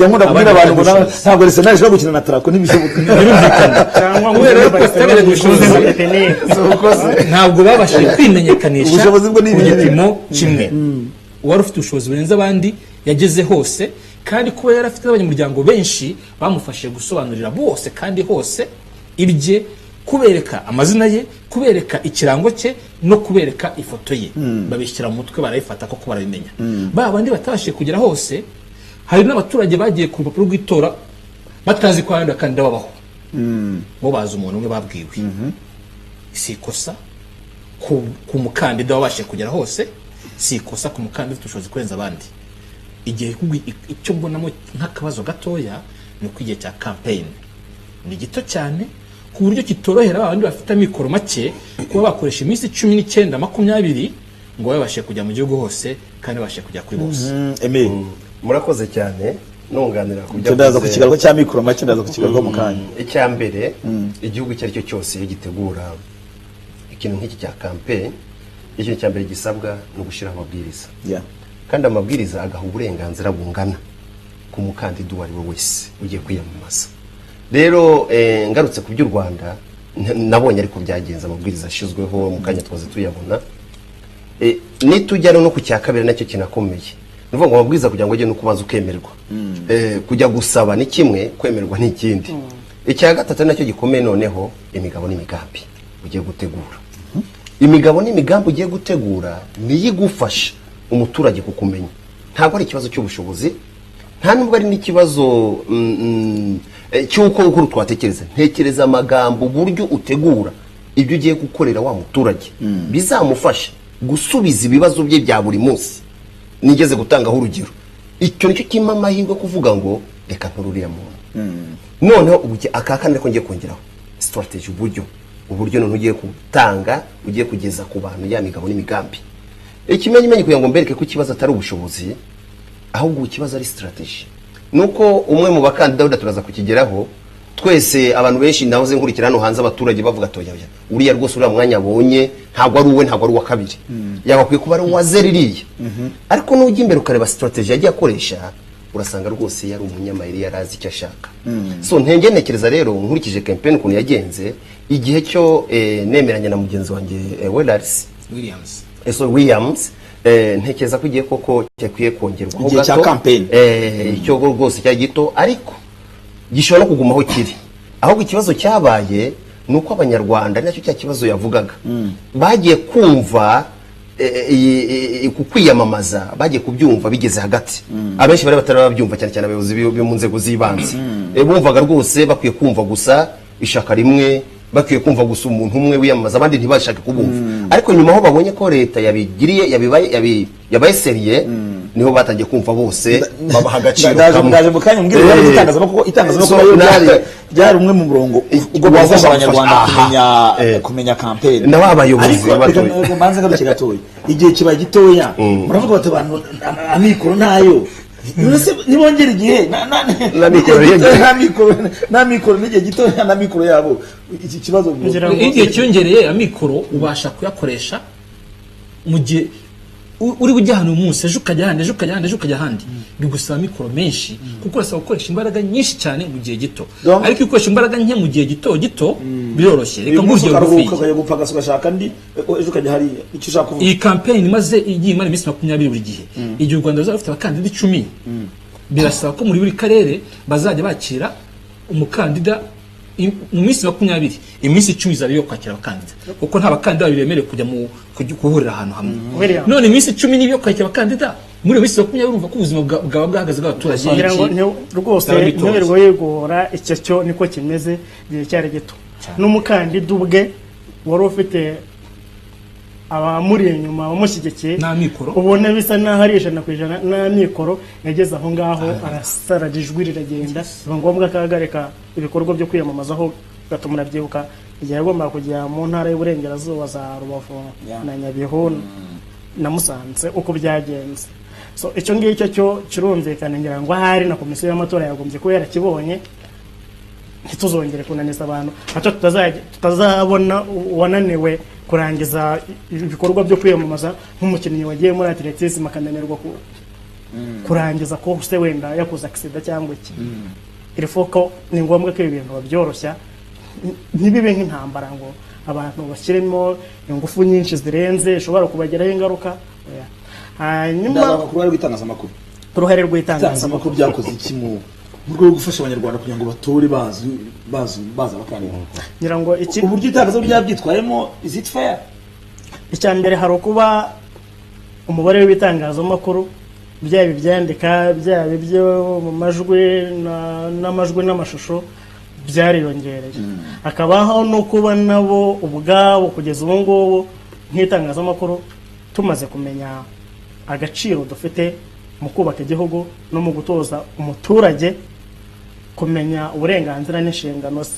nkunda kubwira abantu ngo ntabwo Arsenal ishobora gukina na Trako n'ibishoboka birumvikana cyangwa kubera ko batanganya ubushobozi ntabwo babashije kwimenyekanisha ubushobozi bwo n'ibipimo kimwe. Uwari ufite ubushobozi burenze abandi yageze hose, kandi kuba yari afite abanyamuryango benshi bamufashije gusobanurira bose kandi hose ibye, kubereka amazina ye, kubereka ikirango cye no kubereka ifoto ye, babishyira mu mutwe barayifata ko barabimenya. Babandi batabashije kugera hose, hari n'abaturage bagiye ku rupapuro rw'itora batazi ko abandi bakandida babaho, bo bazi umuntu umwe babwiwe. Si ikosa ku mukandida wabashije kugera hose, si ikosa ku mukandida ufite ubushobozi kurenza abandi. Igihe icyo mbonamo nk'akabazo gatoya ni uko igihe cya campaign ni gito cyane ku buryo kitorohera abandi bafite amikoro make kuba bakoresha iminsi 19 20 ngo babashe kujya mu gihugu hose kandi babashe kujya kuri bose. Murakoze cyane nunganira kujya ndaza ku kigarwa cya mikoro make, ndaza ku kigarwa mu kanya. Icya mbere igihugu cyari cyo cyose gitegura ikintu nk'iki cya campaign, ikintu cya mbere gisabwa no gushira amabwiriza kandi amabwiriza agaha uburenganzira bungana ku mukandida uwo ari we wese ugiye kwiyamamaza. Rero ngarutse ku by'u Rwanda nabonye ariko byagenze amabwiriza ashizweho mu kanya twaze tuyabona. Nitujya no ku cya kabiri nacyo kinakomeye, nuvuga ngo amabwiriza kugira ngo ujye no kubanza ukemerwa, kujya gusaba ni kimwe, kwemerwa ni ikindi. Icya gatatu nacyo gikomeye noneho imigabo n'imigambi ugiye gutegura. Imigabo n'imigambi ugiye gutegura niyo igufasha umuturage kukumenya. Ntabwo ari ikibazo cy'ubushobozi, nta nubwo ari n'ikibazo cy'uko ukuru twatekereza. Ntekereza amagambo buryo utegura ibyo ugiye gukorera wa muturage bizamufasha gusubiza ibibazo bye bya buri munsi. Nigeze gutangaho urugero, icyo nicyo kimpa amahirwe kuvuga ngo reka ntururiya muntu. Noneho ubuke akakane ko ngiye kongeraho strategy, uburyo none ugiye gutanga, ugiye kugeza ku bantu ya migabo n'imigambi. Ikimenyimenyi kugira ngo mbereke ko ikibazo atari ubushobozi ahubwo ikibazo ari strategy. Nuko umwe mu bakandida turaza kukigeraho twese abantu benshi nahoze nkurikira hano hanze abaturage bavuga toya uriya rwose uriya mwanya abonye ntabwo ari uwe, ntabwo ari uwa kabiri, yagakwiye kuba ari uwa zeririye. Ariko n'ujya imbere ukareba strategy yagiye akoresha urasanga rwose yari umunyamayeri yarazi icyo ashaka. So ntekereza rero nkurikije campaign ukuntu yagenze igihe cyo nemeranya na mugenzi wanjye Williams ntekereza ko igiye koko cyakwiye kongerwa igihe cya campaign icyo rwose cyari gito ariko gishobora no kugumaho kiri. Ahubwo ikibazo cyabaye nuko abanyarwanda nacyo cya kibazo yavugaga bagiye kumva ku kwiyamamaza bagiye kubyumva bigeze hagati abenshi bari batarababyumva cyane cyane abayobozi bo mu nzego z'ibanze bumvaga rwose bakwiye kumva gusa ishaka rimwe bakwiye kumva gusa umuntu umwe wiyamamaza abandi ntibashake kubumva ariko nyuma aho babonye ko leta yabigiriye yabaye seriye niho batangiye kumva bose babaha agaciro ndaje mu kanya mbwira itangazamakuru byari umwe mu murongo ugomba gufasha abanyarwanda kumenya campaign naho abayobozi ariko manze gato gatoya igihe kibaye gitoya muravuga bati abantu amikoro ntayo nibongera igihe na mikoro n'igihe gitoya na mikoro yabo iki kibazo igihe cyongereye amikoro ubasha kuyakoresha mu gihe uri bujya hano umunsi ejo ukajya ahandi bigusaba mikoro menshi kuko urasaba gukoresha imbaraga nyinshi cyane mu gihe gito ariko ukoresha imbaraga nke mu gihe gito biroroshye reka ngurugero rufiye gupagasa ugashaka ndi ejo ukajya hari icyo ushaka kuvuga iyi campaign imaze igiye imara iminsi 20 buri gihe igihe u Rwanda ruzaba rufite abakandida 10 birasaba ko muri buri karere bazajya bakira umukandida mu minsi 20 iminsi 10 izari yo kwakira abakandida kuko nta bakandida babiri bemerewe kujya mu guhurira ahantu hamwe none iminsi 10 niyo kwakira abakandida muri minsi 20 urumva ko ubuzima bwaba bwahagaze bw'abaturage kugira ngo rwose ntiberwa yegora icyo cyo niko kimeze gihe cyari gito n'umukandida ubwe wari ufite abamuri inyuma bamushyigikiye ubona bisa naho ari 100% na mikoro yageze aho ngaho arasaraje ijwi riragenda biba ngombwa akagareka ibikorwa byo kwiyamamazaho gatuma murabyibuka igihe agomba kujya mu ntara y'uburengerazuba za Rubavu na Nyabihu na Musanze uko byagenze so icyo ngicyo cyo kirumvikana ngira ngo ahari na komisiyo y'amatora yagombye ko yarakibonye ntituzongere kunaniza abantu hato tutazabona wananiwe kurangiza ibikorwa byo kwiyamamaza nk'umukinnyi wagiye muri athleticism akananirwa kurangiza ko se wenda yakoze accident cyangwa iki irifoko ni ngombwa ko ibintu babyoroshya ntibibe nk'intambara ngo abantu bashyiremo ingufu nyinshi zirenze ishobora kubagiraho ingaruka hanyuma uruhare rw'itangazamakuru byakoze iki mu rwego rwo gufasha abanyarwanda kugira ngo batore bazi abakandida ngira ngo iki uburyo itangazamakuru byabyitwayemo is it fair icyambere hari ukuba umubare w'ibitangazamakuru byaba ibyandika byaba ibyo mu majwi n'amajwi n'amashusho byariyongereye akabaho no kuba nabo ubwabo kugeza ubu ngubu nk'itangazamakuru tumaze kumenya agaciro dufite mu kubaka igihugu no mu gutoza umuturage kumenya uburenganzira n'inshingano ze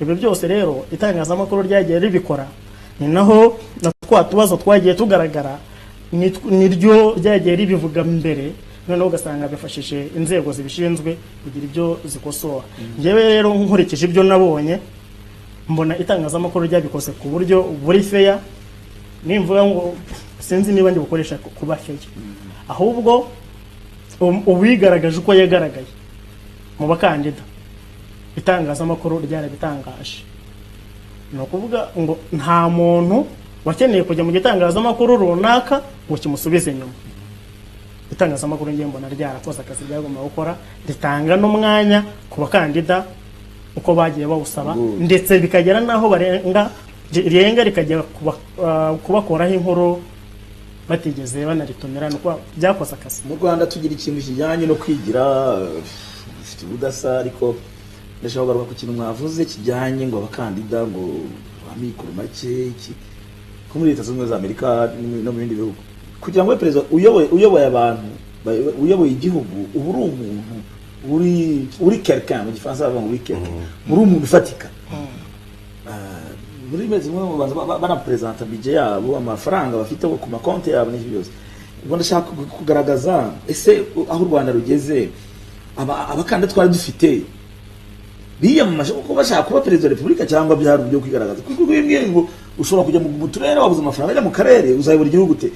ibyo byose rero itangazamakuru ryagiye ribikora ni naho twa tubazo twagiye tugaragara niryo ryagiye ribivuga mbere noneho ugasanga bifashije inzego zibishinzwe kugira ibyo zikosora njyewe rero nkurikije ibyo nabonye mbona itangazamakuru ryabikoze ku buryo buri fair nimvuga ngo sinzi niba ndi bukoresha kuba fair ahubwo ubigaragaje uko yagaragaye mu bakandida itangazamakuru ryarabitangaje ni ukuvuga ngo nta muntu wakeneye kujya mu gitangazamakuru runaka ngo kimusubize inyuma itangazamakuru ngiye mbona ryarakoze akazi ryagomba gukora ritanga n'umwanya ku bakandida uko bagiye bawusaba ndetse bikagera naho rirenga rikajya kubakoraho inkuru batigeze banaritumira nuko byakoze akazi mu Rwanda tugira ikintu kijyanye no kwigira ufite ubudasa ariko ndashaka kugaruka ku kintu mwavuze kijyanye ngo abakandida ngo amikoro make iki ko muri Leta Zunze Ubumwe za Amerika no mu bindi bihugu kugira ngo perezida uyoboye abantu uyoboye igihugu ubu uri umuntu uri quelqu'un mu gifaransa bavuga ngo uri quelqu'un uri umuntu ufatika muri mezi mwe mu banza banapresenta budget yabo amafaranga bafite ku makonti yabo n'ibyo byose ubwo ndashaka kugaragaza ese aho u Rwanda rugeze abakandida twari dufite biyamamaje uko bashaka kuba perezida wa Repubulika cyangwa byari byo kwigaragaza kuko bimwe ngo ushobora kujya mu turere wabuze amafaranga ajya mu karere uzayobora igihugu te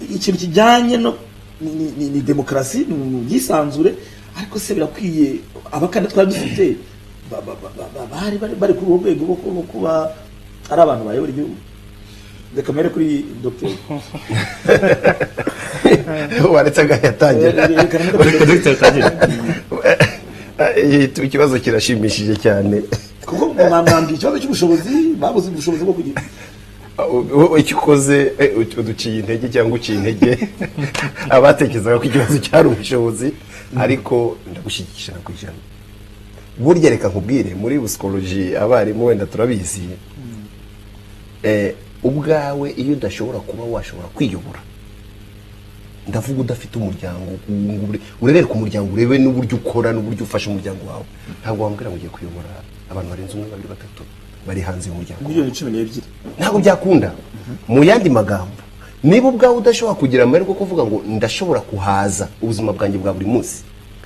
ikintu kijyanye no ni demokarasi ni byisanzure ariko se birakwiye abakandida twari dufite bari ku rwego rwo kuba ari abantu bayobora igihugu reka mere kuri Dr. waretse agayatangira ikibazo kirashimishije cyane kuko mwambye ikibazo cy'ubushobozi babuze ubushobozi bwo kugira icyo ukoze uduciye intege cyangwa uciye intege abatekerezaga ko ikibazo cyari ubushobozi ariko ndagushyigikira ku ijana. Burya reka nkubwire muri psychology abarimu wenda turabizi ubwawe iyo udashobora kuba washobora kwiyobora, ndavuga udafite umuryango urerere ku muryango urebe n'uburyo ukora n'uburyo ufasha umuryango wawe, ntabwo wambwira ngo ugiye kuyobora abantu barenze 1 2 3 bari hanze y'umuryango. miliyoni 12 ntabwo byakunda. Mu yandi magambo, niba ubwawe udashobora kugira amahirwe kuvuga ngo ndashobora kuhaza ubuzima bwanjye bwa buri munsi,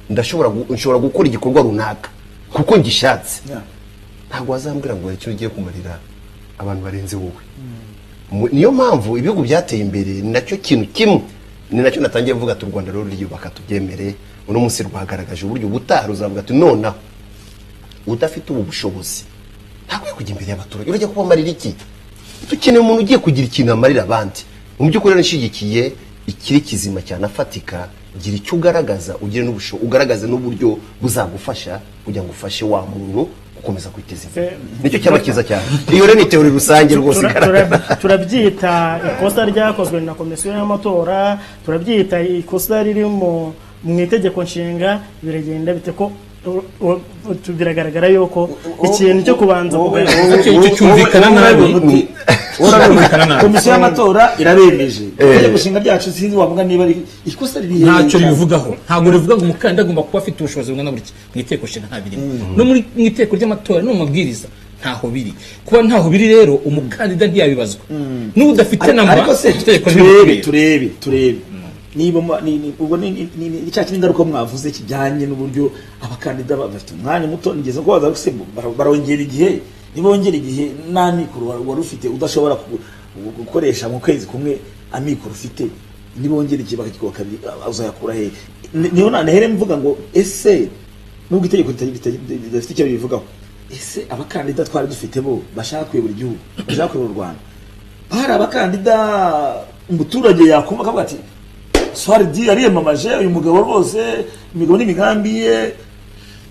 nshobora gukora igikorwa runaka kuko ngishatse, ntabwo wazambwira ngo icyo ugiye kumarira abantu barenze wowe. Niyo mpamvu ibihugu byateye imbere ni nacyo kintu kimwe, ni nacyo natangiye mvuga ati u Rwanda rero ryubaka tubyemere. Uno munsi rwagaragaje uburyo ubutaha uzavuga ati nonaho udafite ubu bushobozi ntabwo kujya imbere y'abaturage urajya kubamarira iki. Dukeneye umuntu ugiye kugira ikintu amarira abandi. Mu by'ukuri nashigikiye ikiri kizima cyane afatika, gira icyo ugaragaza, ugire n'ubusho ugaragaze n'uburyo buzagufasha kugira ngo ufashe wa muntu gukomeza kwiteza imbere. Nicyo cyaba cyiza cyane. Iyo rero ni teori rusange rwose turabyita ikosa ryakozwe na komisiyo y'amatora, turabyita ikosa riri mu itegeko nshinga. Biragenda bite ko biragaragara yuko ikintu cyo kubanza cyumvikana nabi. Komisiyo y'amatora irabemeje itegeko nshinga ryacu, sinzi wavuga niba ari ikosa riri ntacyo bivugaho. Ntabwo rivuga ngo umukandida agomba kuba afite ubushobozi bungana buri mu itegeko nshinga, nta birimo no muri itegeko ry'amatora no mu mabwiriza ntaho biri. Kuba ntaho biri rero umukandida ntiyabibazwa n'udafite namba. Ariko se turebe niba ubwo ni cyakindi ingaruka mwavuze kijyanye n'uburyo abakandida bafite umwanya muto, ngeze ko baza barongera igihe, nibongera igihe nta mikoro wari ufite udashobora gukoresha mu kwezi kumwe amikoro ufite, nibongera igihe bakakikuba kabiri uzayakura he? Niho nahere mvuga ngo ese nubwo itegeko ridafite icyo bivugaho, ese abakandida twari dufite bo bashaka kuyobora igihugu, bashaka kuyobora u Rwanda, hari abakandida umuturage yakumva akavuga ati Swaridi ariyamamaje uyu mugabo rwose imigabo n'imigambi ye,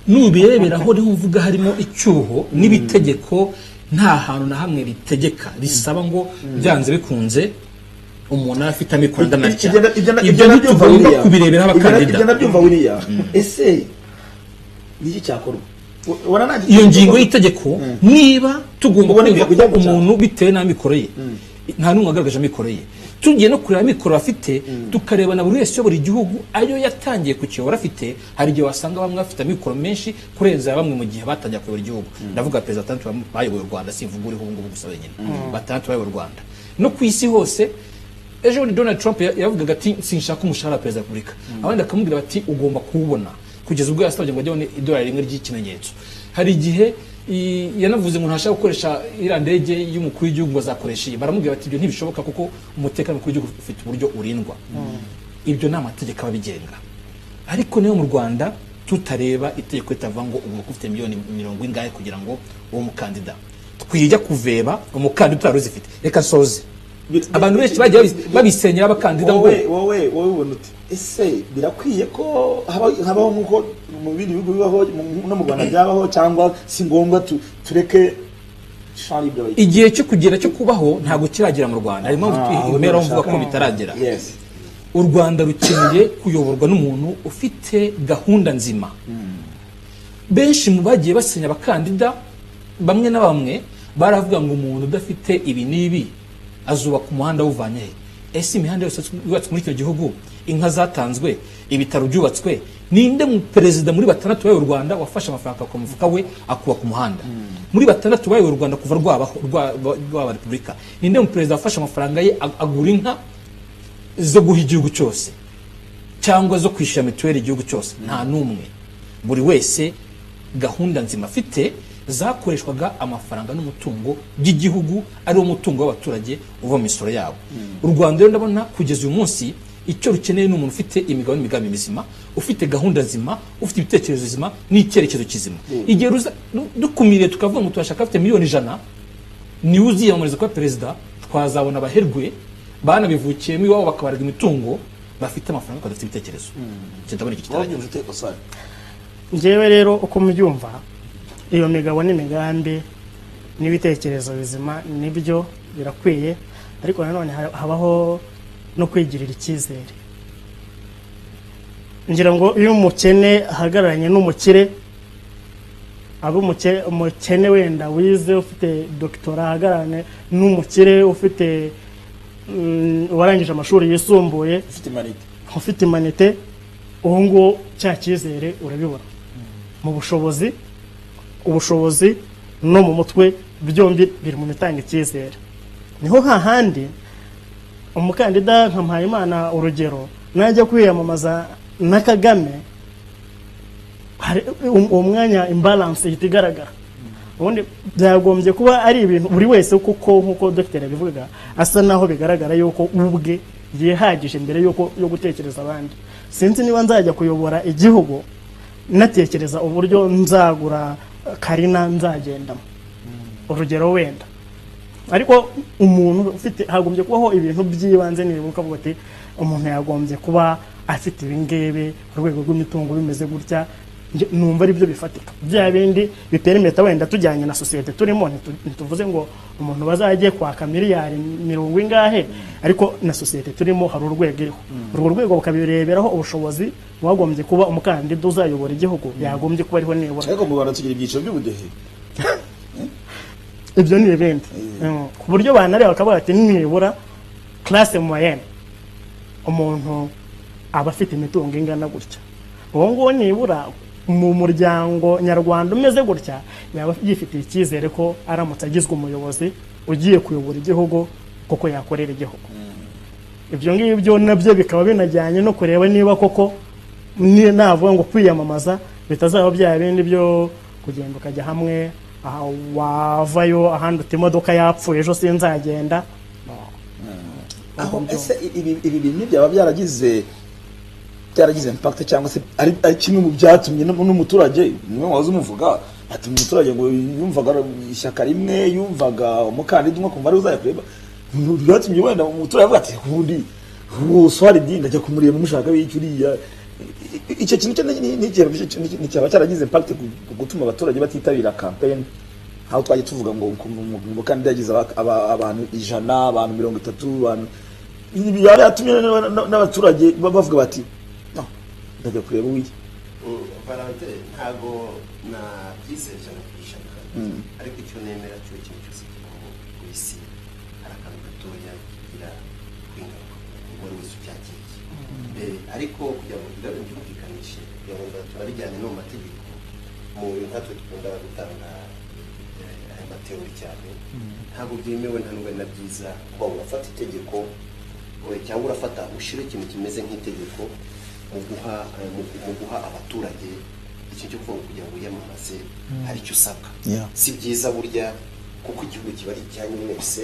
nubireberaho niho mvuga harimo icyuho n'ibitegeko. Nta hantu na hamwe ritegeka risaba ngo byanze bikunze umuntu afite amikoro ndanacya. Ibyo ntitugomba kubireberaho abakandida. Ibyo nabyumva buriya. Ese niki cyakorwa? Iyo ngingo y'itegeko niba tugomba kuvuga ko umuntu bitewe n'amikoro ye, nta n'umwe agaragaje amikoro ye, tugiye no kureba amikoro afite tukareba na buri wese uyobora igihugu ayo yatangiye kukiyobora afite. Hari igihe wasanga bamwe bafite amikoro menshi kurenza bamwe mu gihe batangiye kuyobora igihugu. Ndavuga perezida batandatu bayoboye u Rwanda, simvuga uriho ubu ngubu gusa wenyine, batandatu bayoboye u Rwanda no ku isi hose. Ejo Donald Trump yavugaga ati sinshaka umushahara wa perezida wa Repubulika, abandi akamubwira bati ugomba kuwubona, kugeza ubwo yasabye ngo ajye idolari rimwe ry'ikimenyetso. Hari igihe yanavuze ngo ntashaka gukoresha iriya ndege y'umukuru w'igihugu ngo azakoresha iyi, baramubwira bati ibyo ntibishoboka kuko umutekano w'umukuru w'igihugu ufite uburyo urindwa. Ibyo ni amategeko ababigenga. Ariko niyo mu Rwanda tutareba itegeko ritavuga ngo ubu ufite miliyoni 70 ingahe kugira ngo uwo mukandida twijya kuveba umukandida utaruzifite. Reka soze abantu benshi bagiye babisenyera abakandida ngo wowe ubona uti ese birakwiye ko habaho nkuko mu bindi bihugu bibaho no mu Rwanda byabaho, cyangwa si ngombwa tureke igihe cyo kugira cyo kubaho ntabwo kiragera mu Rwanda? Harimo impera mvuga ko bitaragera. U Rwanda rukeneye kuyoborwa n'umuntu ufite gahunda nzima. Benshi mu bagiye basenya abakandida bamwe na bamwe baravuga ngo umuntu udafite ibi nibi azubaka umuhanda wuvanye he. Ese imihanda yose yubatswe muri icyo gihugu, inka zatanzwe, ibitaro byubatswe, ninde mu perezida muri batandatu bayo u Rwanda wafashe amafaranga ku mufuka we akubaka umuhanda? Muri batandatu bayo u Rwanda kuva rwaba Repubulika, ninde mu perezida wafashe amafaranga ye agura inka zo guha igihugu cyose cyangwa zo kwishyura mituweli igihugu cyose? Nta n'umwe. Buri wese gahunda nzima afite zakoreshwaga amafaranga n'umutungo by'igihugu, ari wo mutungo w'abaturage uva mu misoro yabo. U Rwanda rero ndabona kugeza uyu munsi icyo rukeneye n'umuntu ufite imigabo n'imigambi mizima, ufite gahunda nzima, ufite ibitekerezo bizima n'icyerekezo kizima. Igihe dukumiriye tukavuga ngo turashaka afite miliyoni 100 ni uziyamamariza kuba perezida, twazabona abaherwe banabivukiyemo iwabo bakabarega imitungo bafite amafaranga badafite ibitekerezo. Cyendabona iki kitaragera. Njyewe rero uko mubyumva iyo migabo n'imigambi n'ibitekerezo bizima nibyo birakwiye ariko nanone habaho no kwigirira icyizere. Ngira ngo iyo umukene ahagararanye n'umukire, abo umukene wenda wize ufite doctora ahagararanye n'umukire ufite warangije amashuri yisumbuye ufite imanite, uwo ngo cya cyizere urabibona mu ubushobozi no mu mutwe, byombi biri mu bitanga icyizere. Niho hahandi umukandida nka Mpayimana urugero najya kwiyamamaza na Kagame, umwanya imbalance ihita igaragara. Ubundi byagombye kuba ari ibintu buri wese kuko nkuko Dr. yabivuga asa naho bigaragara yuko ubwe yihagije mbere yo gutekereza abandi. Sinzi niba nzajya kuyobora igihugu natekereza uburyo nzagura Karina nzagendamo urugero wenda, ariko umuntu ufite hagombye kubaho ibintu by'ibanze nibuka vuga ati umuntu yagombye kuba afite ibingebe ku rwego rw'imitungo bimeze gutya, numva ari byo bifatika. Bya bindi biperimeta wenda tujyanye na societe turimo, ntituvuze ngo umuntu bazajye kwaka miliyari 70 ingahe, ariko na societe turimo hari urwego iriho. Urwo rwego bukabireberaho ubushobozi wagombye kuba umukandida uzayobora igihugu yagombye kuba ariho nibura. Ariko mu Rwanda tugira ibyiciro by'ubudehe. Ibyo ni ibindi ku buryo banareba akavuga ati nibura classe moyenne umuntu aba afite imitungo ingana gutya, uwo ngo nibura mu muryango nyarwanda umeze gutya yaba yifitiye icyizere ko aramutse agizwe umuyobozi ugiye kuyobora igihugu koko yakorera igihugu. Ibyo ngibyo nabyo bikaba binajyanye no kureba niba koko navuga ngo kwiyamamaza bitazaba bya bindi byo kugenda ukajya hamwe wavayo ahandi uti imodoka yapfuye ejo sinzagenda. Aho ese ibi bintu byaba byaragize impact cyangwa se ari kimwe mu byatumye n'umuturage nimwe wazo umuvuga ati umuturage ngo yumvaga ishyaka rimwe, yumvaga umukandida umwe kumva ari uzaya kureba, byatumye wenda umuturage avuga ati ubundi swari dinda ajya kumureba mushaka b'icuriya. Icyo kintu ni cyaba cyaragize impact gutuma abaturage batitabira campaign, aho twaje tuvuga ngo umukandida yagize abantu 100, abantu 30, abantu ibi yatumye n'abaturage bavuga bati no ndajya kureba uyi Valente ntago na byizeye cyane kwishaka, ariko icyo nemera cyo kintu cyose ku isi hari akantu gatoya kigira kwingaruka ngo wese ucyakiye. Ariko kugira ngo bigabe byumvikanishe kugira ngo turabijyane no mu mategeko mu nkatwe dukunda gutanga amateori cyane, ntabwo byemewe nta nubwo na byiza kuba urafata itegeko cyangwa urafata ushire ikintu kimeze nk'itegeko mu guha abaturage ikintu cyo kugira ngo yamamaze hari icyo usabwa. Si byiza burya kuko igihugu kiba ari icyanyu mwese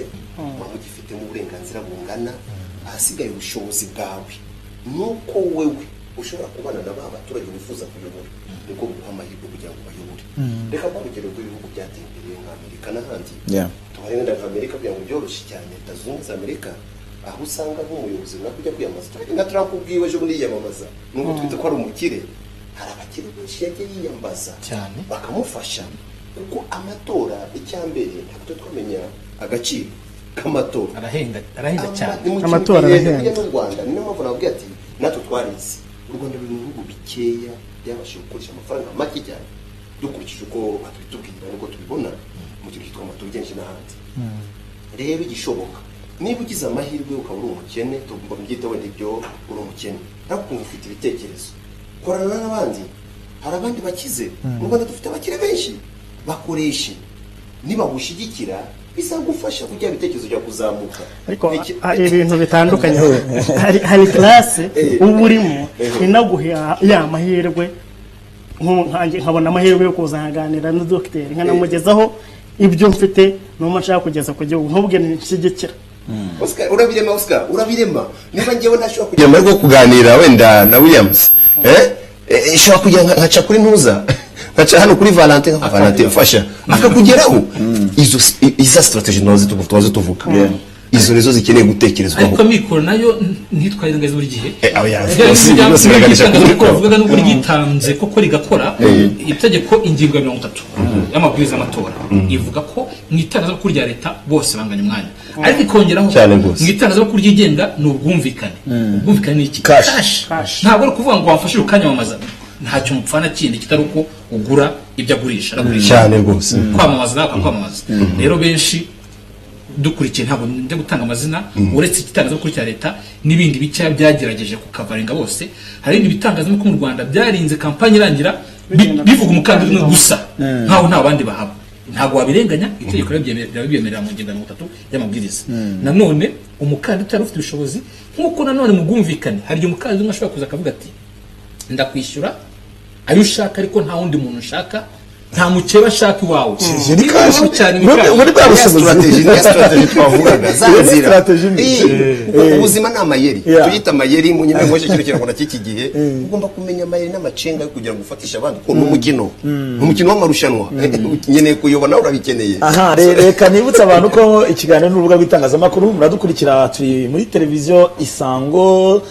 muba gifitemo uburenganzira bungana, ahasigaye ubushobozi bwawe nuko wewe ushobora kubana n'aba baturage wifuza kuyobora niko guha amahirwe kugira ngo bayobore. Reka urugero rw'ibihugu byateye imbere nka Amerika n'ahandi, tuharenda nka Amerika kugira ngo byoroshye cyane. Leta Zunze Ubumwe za Amerika aho usanga nk'umuyobozi runaka ujya kwiyamamaza, nka Trump ubwiwe ejo bundi yiyamamaza nubwo twita ko ari umukire, hari abakire benshi yagiye yiyambaza cyane bakamufasha, kuko amatora icyambere ntabwo twamenya agaciro k'amatora. Arahenda cyane amatora arahenda. Mu Rwanda niyo mpamvu navuga ati natwe twarize u Rwanda ruri mu bihugu bikeya byabashije gukoresha amafaranga make cyane dukurikije uko batubwira nuko tubibona mu gihe cyitwa amatora ugenje n'ahandi. Rero igishoboka niba ugize amahirwe ukaba uri umukene, tugomba kubyita wenda ibyo uri umukene, ariko ufite ibitekerezo korana n'abandi. Hari abandi bakize mu Rwanda, dufite abakire benshi, bakoreshe niba gushyigikira bizagufasha kujya ibitekerezo bya kuzamuka. Ariko ibintu bitandukanye hari classe uburimo inaguha ya mahirwe, nkabona amahirwe yo kuzaganira na Dr. nkanamugezaho ibyo mfite n'uma nshaka kugeza ku gihugu ntubwe nshyigikira. Oscar urabirema niba ngewe ntashobora kugira amahirwe yo kuganira wenda na Williams ishobora kugira nkaca kuri ntuza nkaca hano kuri Valente mfasha akakugeraho. Izo strategy noze tuvuga izo rezo zikeneye gutekerezwaho, ariko mikoro nayo ntitwaye ngaze buri gihe byose biraganisha kuri ko vuga n'ubwo gitanze koko rigakora. Itegeko ingingo ya 30 y'amabwiriza y'amatora ivuga ko mu itangazamakuru rya leta bose banganya umwanya. ariko ikongeraho Cyane rwose. mu itangazamakuru ryigenga ni ubwumvikane. Ubwumvikane ni iki? Cash. Ntabwo ari ukuvuga ngo wamfashije ukanyamamaza, ntacyo mupfana kindi kitari uko ugura ibyo agurisha, cyane rwose. kwamamaza nawe akakwamamaza. Rero benshi dukurikiye, ntabwo njya gutanga amazina, uretse igitangazamakuru cya leta n'ibindi bicya byagerageje kukavaringa bose, hari ibindi bitangazamakuru mu Rwanda byarinze kampanye irangira bivuga umukandida umwe gusa, nkaho nta bandi bahaba. Ntabwo wabirenganya, itegeko ribyemerera mu ngingo ya 30 y'amabwiriza. Nanone umukandida utari ufite ubushobozi, nk'uko nanone mu bwumvikane hari igihe umukandida umwe ashobora kuza akavuga ati ndakwishyura ayo ushaka ariko nta wundi muntu ushaka, nta mukeba ashaka iwawe. Ni kashi cyane muri bwa bushobozi strategy twavugaga zanzira strategy ubuzima ni amayeri tuyita amayeri mu nyine ngoje kino kirakora cy'iki gihe ugomba kumenya amayeri n'amacenga kugira ngo ufatisha abandi ko n'umukino w'amarushanwa nyene kuyobona urabikeneye. Aha reka nibutsa abantu ko ikiganiro n'urubuga rw'itangazamakuru muradukurikira, turi muri televiziyo Isango,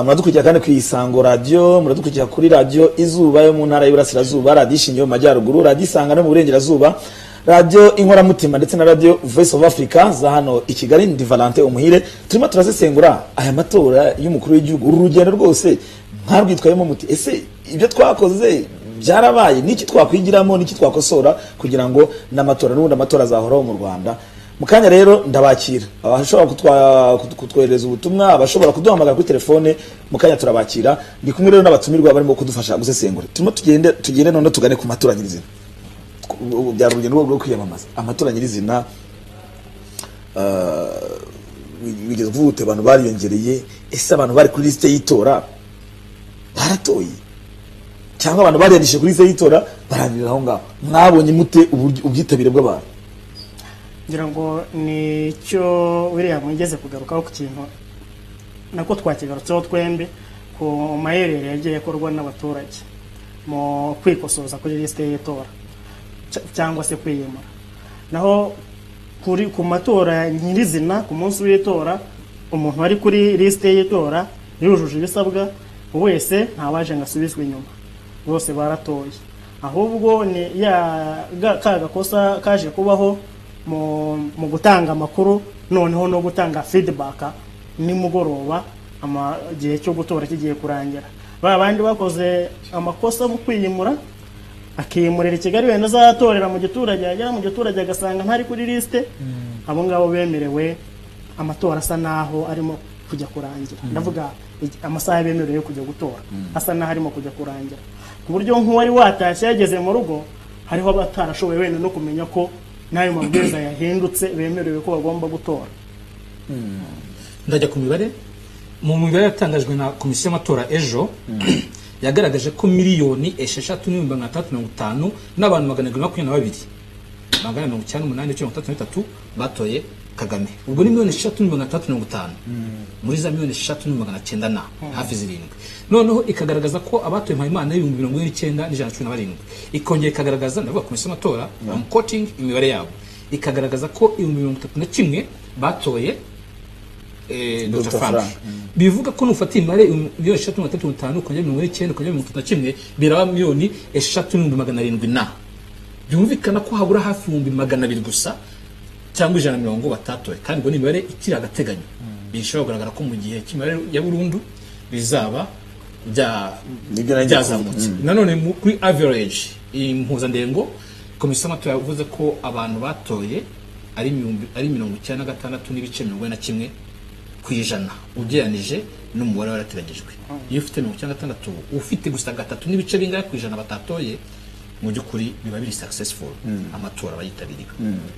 muradukurikira kandi ku Isango radio, muradukurikira kuri radio Izuba yo mu ntara y'Iburasirazuba, radio Ishingiye mu Majyaruguru, radio Isangano mu Burengerazuba, radio Inkoramutima ndetse na radio Voice of Africa za hano i Kigali. Ndi Valente Umuhire, turimo turasesengura aya matora y'umukuru w'igihugu. Uru rugendo rwose ntarwitwayemo muti, ese ibyo twakoze byarabaye, niki twakwigiramo, niki twakosora kugira ngo n'amatora n'ubundi amatora azahoraho mu Rwanda. Mukanya rero ndabakira abashobora kutwohereza ubutumwa, abashobora kuduhamagara kuri telefone, mukanya turabakira. Ndi kumwe rero n'abatumirwa barimo kudufasha gusesengura. Turimo tugende none tugane ku matora nyirizina. Byari urugendo rwo kwiyamamaza amatora nyirizina. Wigeze kuvuga abantu bariyongereye, ese abantu bari kuri liste y'itora baratoye cyangwa abantu bariyandishije kuri liste y'itora barangirira aho ngaho? Mwabonye mute ubyitabire bw'abantu? ngira ngo ni cyo William yigeze kugarukaho ku kintu nako twakigarutseho twembi ku mayerere yagiye akorwa n'abaturage mu kwikosoza kuri liste y'itora cyangwa se kwiyemura. Naho ku matora nyirizina ku munsi w'itora, umuntu wari kuri liste y'itora yujuje ibisabwa wese ntawaje ngasubizwe inyuma, bose baratoye. Ahubwo ni kagakosa kaje kubaho mu gutanga amakuru, noneho no gutanga feedback nimugoroba gihe cyo gutora kigiye kurangira. Babandi bakoze amakosa mu kwiyimura, akiyimurira i Kigali wenda azatorera mu giturage, yagera mu giturage agasanga ntari kuri liste, abo ngabo bemerewe amatora asa naho arimo kujya kurangira. Ndavuga amasaha bemerewe kujya gutora asa naho arimo kujya kurangira, ku buryo nk'uwari watashye yageze mu rugo hariho abatarashoboye wenda no kumenya ko nayo mabwiriza yahindutse bemerewe ko bagomba gutora. Ndajya ku mibare. Mu mibare yatangajwe na komisiyo y'amatora ejo, yagaragaje ko miliyoni 6,350 n'abantu 222,998 batoye Kagame. Ubwo ni miliyoni 6,350 muri za miliyoni 6,900 na hafi zirindwi. Noneho ikagaragaza ko abatoye Mpayimana 29,117. Ikongera ikagaragaza, ndavuga komisiyo y'amatora am quoting imibare yabo, ikagaragaza ko 31 batoye Dr. Frank. Bivuga ko nufata imibare 6,350 kongera 29 kongera 31 biraba miliyoni 6,700 na. Byumvikana ko habura hafi 200 gusa cyangwa 150 batatoye, kandi ngo ni imibare ikiri agateganyo. Bishobora kugaragara ko mu gihe cy'imibare ya burundu bizaba byazamutse. Nanone kuri average impuzandengo komisiyo y'amatora yavuze ko abantu batoye ari 96.41% kwijana ugereranije n'umubare warateganyijwe. Iyo ufite 96 ufite gusa 3 n'ibice bingahe kwijana batatoye, mu byukuri biba biri successful amatora bayitabiriwe.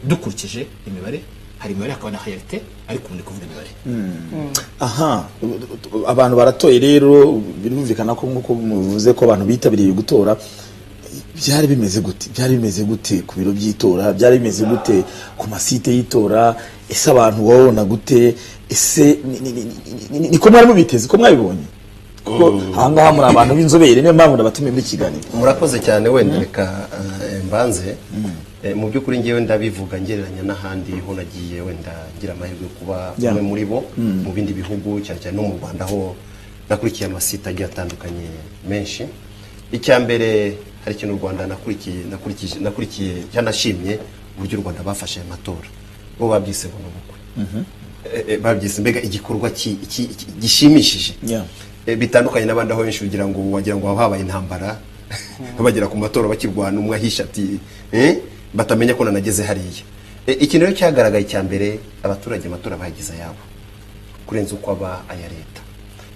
Dukurikije imibare, hari imibare akaba na realite, ariko ndi kuvuga imibare. Aha, abantu baratoye rero birumvikana ko nkuko muvuze ko abantu bitabiriye gutora. Byari bimeze gute ku biro by'itora? Byari bimeze gute ku masite y'itora? Ese abantu babona gute? Ese niko mwari mubiteze ko mwabibonye? Kuko hangaha muri abantu b'inzobere, niyo mpamvu ndabatumiye muri Kigali. Murakoze cyane. Wenda reka mbanze mu by'ukuri ngewe ndabivuga ngereranya n'ahandi ho nagiye wenda ngira amahirwe kuba umwe muri bo mu bindi bihugu, cyane no mu Rwanda ho nakurikiye amasite agiye atandukanye menshi. Icyambere hari ikintu u Rwanda nakurikiye cyanashimye uburyo u Rwanda bafashe amatora, bo babyise ngo n'ubukwe. babyise mbega igikorwa gishimishije Yeah. bitandukanye n'abandi aho benshi kugira ngo wagira ngo habaye intambara bagera ku matora bakirwana umwe ahisha ati batamenya ko nanageze hariya. Ikintu rero cyagaragaye cya mbere abaturage amatora bagize yabo kurenza uko aba aya leta.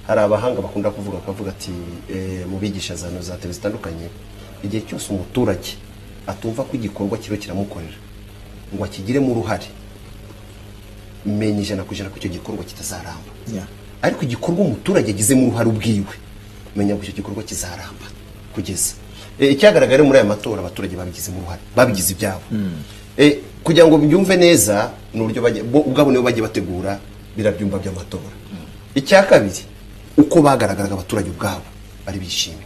Hari abahanga bakunda kuvuga ati mu bigisha za tele zitandukanye igihe cyose umuturage atumva ko igikorwa kiro kiramukorera ngo akigiremo uruhare menya 100% ko icyo gikorwa kitazaramba. Yeah. Ariko igikorwa umuturage agize mu ruhare ubwiwe menya ko icyo gikorwa kizaramba kugeza icyagaragara muri aya matora abaturage babigize mu ruhare babigize ibyabo. Kugira ngo byumve neza n'uburyo ubwabo nibo bagiye bategura birabyumba by'amatora. Icya kabiri uko bagaragaraga abaturage ubwabo bari bishimye.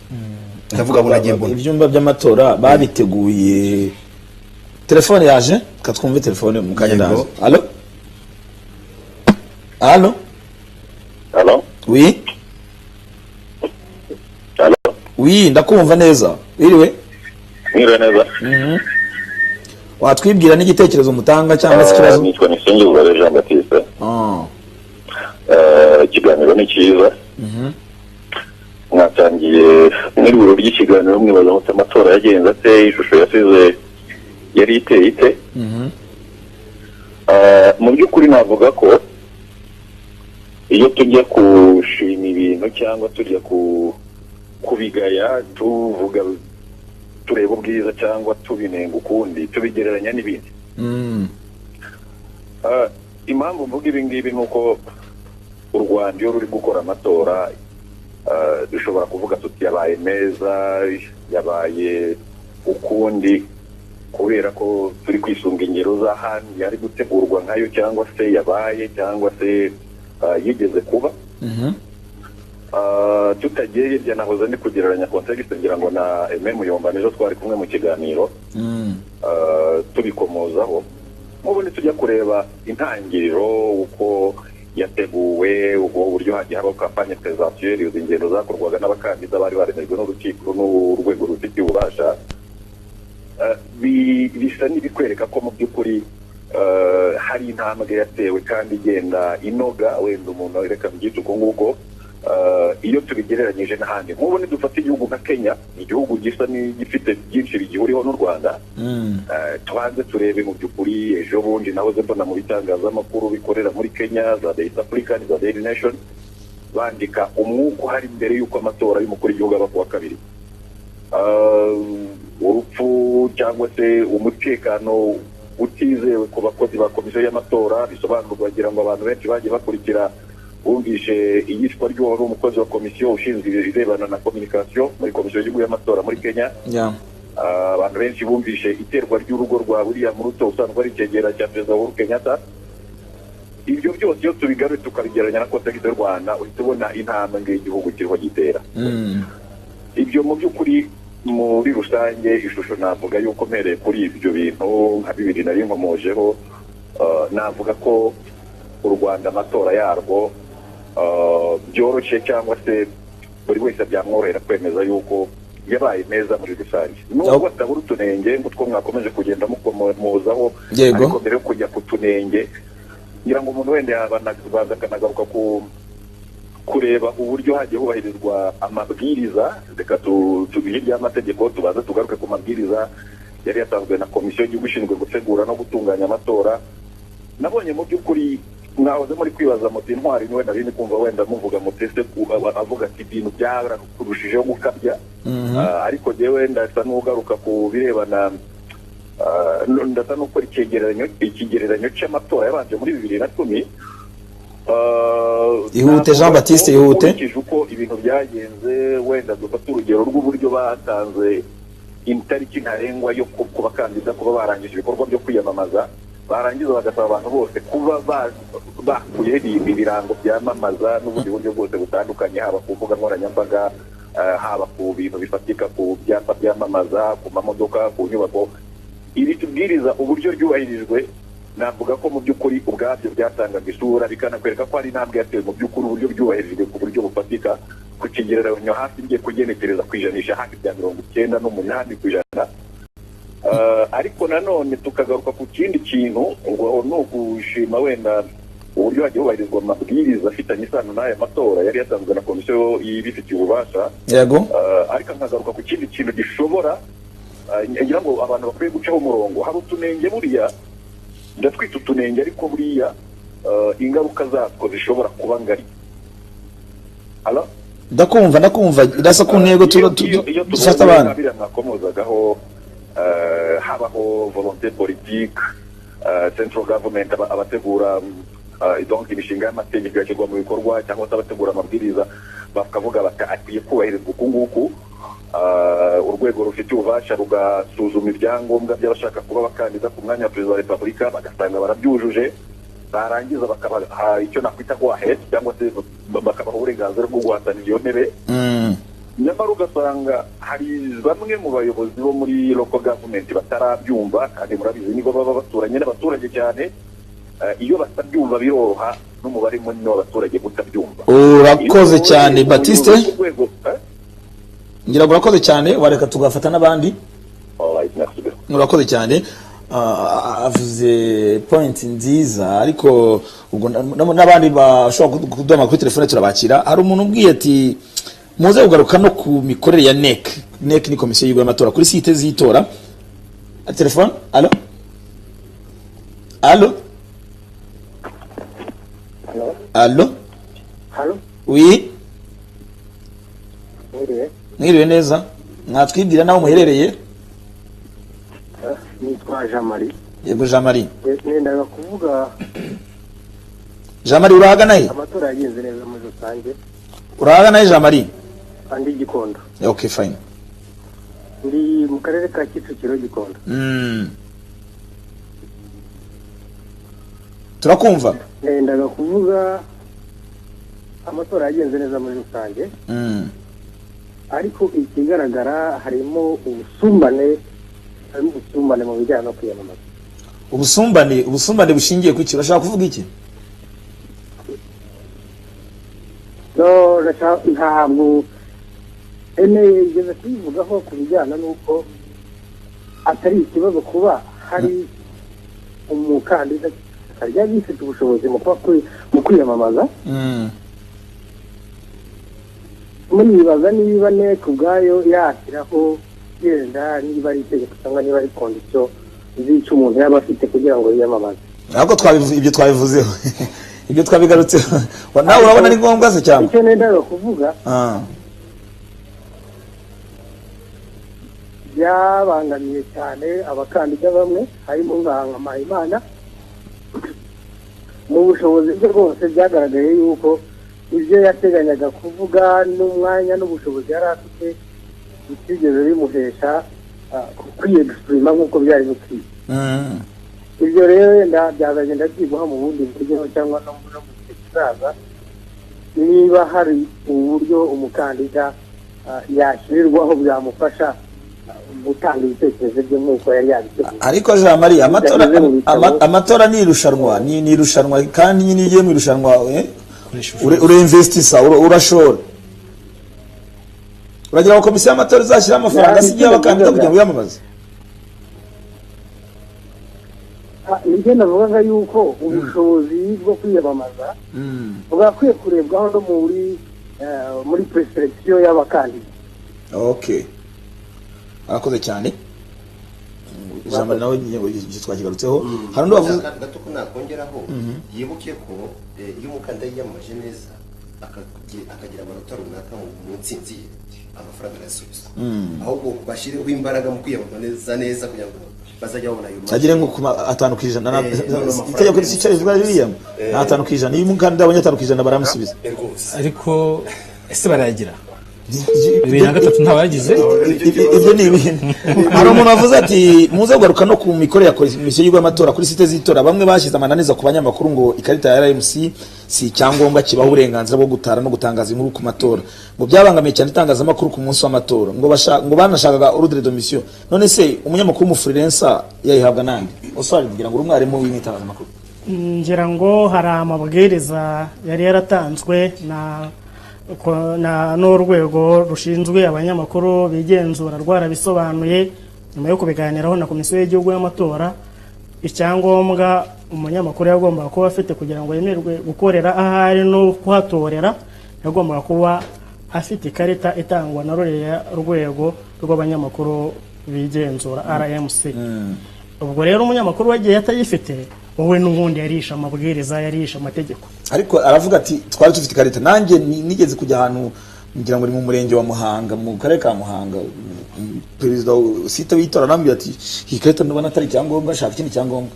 Ndavuga ngo nagiye mbona ibyumba by'amatora babiteguye. Telefone yaje katwumve telefone mu kanya ndaje. Allo? Allo? Allo? Oui. Allo? Oui, ndakumva neza. Wiriwe? Mwiriwe neza. Watwibwira n'igitekerezo mutanga cyangwa se ikibazo? Nitwa Nisengizwa Jean Baptiste. Ikiganiro ni cyiza. Mwatangiye mw'ibiro ry'ikiganiro mwibaza ngo amatora yagenze ate, ishusho yasize yari iteye ite. Mu by'ukuri navuga ko iyo tujya kushima ibintu cyangwa tujya kubigaya tuvuga tureba ubwiza cyangwa tubinenga ukundi tubigereranya n'ibindi. Impamvu mvuga ibi ngibi nuko u Rwanda iyo ruri gukora amatora dushobora kuvuga tuti yabaye meza yabaye ukundi kubera ko turi kwisunga ingero z'ahandi yari gutegurwa nkayo cyangwa se yabaye cyangwa se yigeze kuba. Tutagiye hirya nahoze ndi kugereranya context ngira ngo na Aime Muyomba nizo twari kumwe mu kiganiro tubikomozaho. Mubundi tujya kureba intangiriro uko yateguwe ubwo buryo hagiye habaho kampanye presidentielle ingendo zakorwaga n'abakandida bari baremejwe n'urukiko n'urwego rufite ububasha. Bisa n'ibikwereka ko mu by'ukuri hari intambwe yatewe kandi igenda inoga wenda umuntu reka byitwa uko nguko. Iyo tubigereranyije n'ahandi nk'ubu dufata igihugu nka Kenya igihugu gisa n'igifite byinshi bigihuriho n'u Rwanda. Tubanze turebe mu by'ukuri ejo bundi nahoze mbona mu bitangazamakuru bikorera muri Kenya za The East African za Daily Nation bandika umwuka uhari mbere y'uko amatora y'umukuru w'igihugu aba kuwa kabiri. Urupfu cyangwa se umutekano utizewe ku bakozi ba komisiyo y'amatora bisobanurwa bagira ngo abantu benshi bagiye bakurikira bumvishe iyicwa ry'uwari umukozi wa komisiyo ushinzwe ibirebana na communication muri komisiyo y'igihugu y'amatora muri Kenya. Abantu benshi bumvishe iterwa ry'urugo rwa William Ruto usanzwe ari icyegera cya Perezida Uhuru Kenyatta. Ibyo byose iyo tubigaruye tukabigereranya na context y'u Rwanda uhita ubona intambwe igihugu kiriho gitera. Ibyo mu by'ukuri muri rusange ishusho navuga yuko mpereye kuri ibyo bintu nka bibiri nari nkomojeho navuga ko u Rwanda amatora yarwo byoroshye cyangwa se buri wese byamworohera kwemeza yuko yabaye meza muri rusange. Nubwo atabura utunenge ngo two mwakomeje kugenda mukomozaho ariko mbere yo kujya ku tunenge ngira ngo umuntu wenda yabanagaza akanagaruka kureba uburyo hagiye hubahirizwa amabwiriza. Reka tubihe by'amategeko tubaze tugaruke ku mabwiriza yari yatanzwe na komisiyo y'igihugu ishinzwe gutegura no gutunganya amatora. Nabonye mu by'ukuri mwahoze muri kwibaza muti intwari niwe nari kumva wenda muvuga mutese avuga ati ibintu byarakurushijeho gukabya. Ariko jewe ndasa n'ugaruka ku birebana ndasa n'ukora ikigereranyo cy'amatora yabanje muri 2010. Ihute Jean Baptiste ihute. Uko ibintu byagenze wenda dufata urugero rw'uburyo batanze itariki ntarengwa yo ku bakandida kuba barangije ibikorwa byo kwiyamamaza barangiza bagasaba abantu bose kuba bakuye ibirango byamamaza n'ubundi buryo bwose butandukanye haba ku mbuga nkoranyambaga haba ku bintu bifatika ku byapa byamamaza ku mamodoka ku nyubako. Iri tubwiriza uburyo ryubahirijwe navuga ko mu by'ukuri ubwabyo byatangaga isura bikanakwereka ko ari intambwe yatewe mu by'ukuri uburyo byubahirijwe ku buryo bufatika ku kigereranyo hafi ngiye kugenekereza ku ijanisha hafi bya 98%. Ariko nanone tukagaruka ku kindi kintu ngo no gushima wenda uburyo hagiye hubahirizwa amabwiriza afitanye isano n'aya matora yari yatanzwe na komisiyo ibifitiye ububasha. Yego. Ariko nkagaruka ku kindi kintu gishobora ngira ngo abantu bakwiye gucaho umurongo. Hari utunenge buriya ndatwita utunenge, ariko buriya ingaruka zatwo zishobora kuba ngari. ndakumva irasa ku ntego dufata abantu biriya mwakomozagaho, habaho volonté politique, central government abategura donc imishinga y'amategeko yashyirwa mu bikorwa cyangwa se abategura amabwiriza bakavuga bati akwiye kubahirizwa uku nguku. Urwego rufite ububasha rugasuzuma ibyangombwa by'abashaka kuba bakandida ku mwanya wa perezida wa repubulika, bagasanga barabyujuje, barangiza bakabaha icyo nakwita go ahead cyangwa se bakabaha uburenganzira bwo guhatanira iyo ntebe. Nyamara ugasanga hari bamwe mu bayobozi bo muri local government batarabyumva, kandi murabizi nibo baba baturanye n'abaturage cyane. Iyo batabyumva biroroha n'umubare munini w'abaturage kutabyumva. Urakoze cyane Baptiste, ngira ngo urakoze cyane, wareka tugafata n'abandi. Urakoze cyane. Avuze point nziza, ariko ubwo n'abandi bashobora kudoma kuri telefone turabakira. Hari umuntu ubwiye ati muze kugaruka no ku mikorere ya NEC ni komisiyo y'amatora kuri site z'itora. Telefone, allo oui, mwiriwe neza, mwatwibwira naho muherereye? Nitwa Jean Marie. Yego Jean Marie. Nendaga kuvuga Jean Marie, urahagana he? Amatora yagenze neza muri rusange. Urahagana he Jean Marie? Andi Gikondo. Okay, fine. Ndi mu karere ka Kicukiro Gikondo. Turakumva. Nendaga kuvuga amatora yagenze neza muri rusange. Ariko ikigaragara harimo ubusumbane mu bijyanye no kwiyamamaza. Ubusumbane bushingiye ku iki? Urashaka kuvuga iki? No, ntabwo igeze kubivugaho ku bijyana n'uko atari ikibazo kuba hari umukandida karya bifite ubushobozi mu kwiyamamaza. Muribaza niba NEC ubwayo yashyiraho yenda niba ari itegeko cyangwa niba ari kondisiyo z'icyo umuntu yaba afite kugira ngo yiyamamaze. Ntabwo ibyo twabivuzeho ibyo twabigarutseho. Nawe urabona ni ngombwa se cyane? Icyo nendaga kuvuga byabangamiye cyane abakandida bamwe, harimo nka Mpayimana. Mu bushobozi bwe bwose byagaragaye yuko ibyo yateganyaga kuvuga n'umwanya n'ubushobozi yari afite bitigeze bimuhesha kwiyegisitirima nk'uko byari bikwiye. Ibyo rero wenda byazagenda byigwaho mu bundi buryo cyangwa no mu gihe kizaza, niba hari uburyo umukandida yashyirirwaho byamufasha gutanga ibitekerezo bye nk'uko yari yabiteguye. Ariko Jean Marie, amatora ni irushanwa kandi nyine iyo ugiye mu irushanwa urinvestisa, urashora. Uragira ngo komisiyo y'amatora izashyira amafaranga asigiye abakandida kugira ngo yiyamamaze? Nibyo navugaga yuko ubushobozi bwo kwiyamamaza bwakwiye kurebwaho no muri preselection y'abakandida. Okay, arakoze cyane. Ijambo nawe twakigarutseho. Hari undi wavuze gato ko nakongeraho, yibuke ko iyo umukandida yiyamamaje neza akagira amanota runaka mu ntsinzi ye, amafaranga arasubizwa. Ahubwo bashireho imbaraga mu kwiyamamaza neza kugira ngo bazajya babona ayo agire nko 5%. Itegeko rishyikiririzwa ririya 5%. Iyo umukandida abonye 5% baramusubiza. Ariko ese barayagira 2003 ntabagize ibyo ni ibintu. Hari umuntu wavuze ati muze kugaruka no ku mikorere ya komisiyo y'amatora kuri site z'itora. Bamwe bashyize amananiza ku banyamakuru ngo ikarita ya RMC si cyangombwa kibaho uburenganzira bwo gutara no gutangaza inkuru ku matora, ngo byabangamiye cyane itangazamakuru ku munsi w'amatora, ngo banashakaga ordre de mission. None se umunyamakuru mu freelancer yayihabwa nande? Oswald kugira ngo umwarimu w'itangazamakuru. Ngira ngo hari amabwiriza yari yaratanzwe n'urwego rushinzwe abanyamakuru bigenzura rwarabisobanuye nyuma yo kubiganiraho na komisiyo y'igihugu y'amatora. icyangombwa umunyamakuru yagombaga kuba afite kugira ngo yemerwe gukorera ahari no kuhatorera, yagombaga kuba afite ikarita itangwa na ruriya rwego rw'abanyamakuru bigenzura RMC. Ubwo rero umunyamakuru wagiye atayifite, wowe n'ubundi yarisha amabwiriza, yarisha amategeko. Ariko aravuga ati twari dufite ikarita, nanjye nigeze kujya ahantu ngira ngo ni mu murenge wa Muhanga, mu karere ka Muhanga, perezida sita witora arambwira ati iyi karita ndabona atari icyangombwa, shaka ikindi cyangombwa.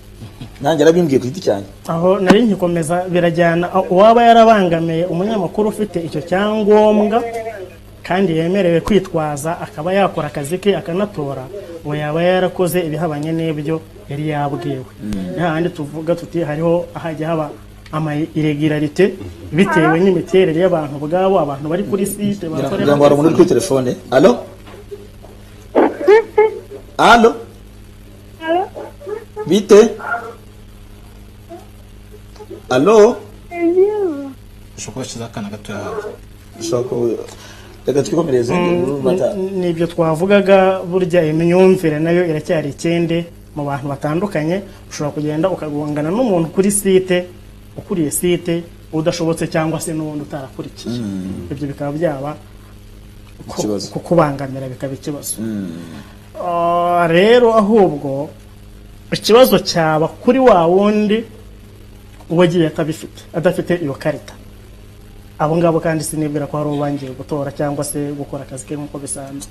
Nanjye arabimbwiye ku giti cyanjye. Aho nari nkikomeza birajyana, uwaba yarabangamiye umunyamakuru ufite icyo cyangombwa kandi yemerewe kwitwaza akaba yakora akazi ke akanatora, we yaba yarakoze ibihabanye n'ibyo yari yabwiwe. N'ahandi tuvuga tuti hariho ahajya haba ama irregularité bitewe n'imiterere y'abantu bwabo, abantu bari kuri site bakorera. Ngo umuntu uri kuri telefone. Allo? Allo? Bite? Allo? Shoko shiza kana gato yawe. Shoko reka twikomereze. Nibyo twavugaga, burya imyumvire nayo iracyari ikende mu bantu batandukanye. Ushobora kugenda ukagongana n'umuntu kuri site, ukuriye site udashobotse cyangwa se n'ubundi utarakurikiye. Ibyo bikaba byaba kukubangamira, bikaba ikibazo. Rero ahubwo ikibazo cyaba kuri wa wundi uwagiye atabifite, adafite iyo karita. Abo ngabo kandi sinibwira ko hari ubangiye gutora cyangwa se gukora akazi ke nk'uko bisanzwe.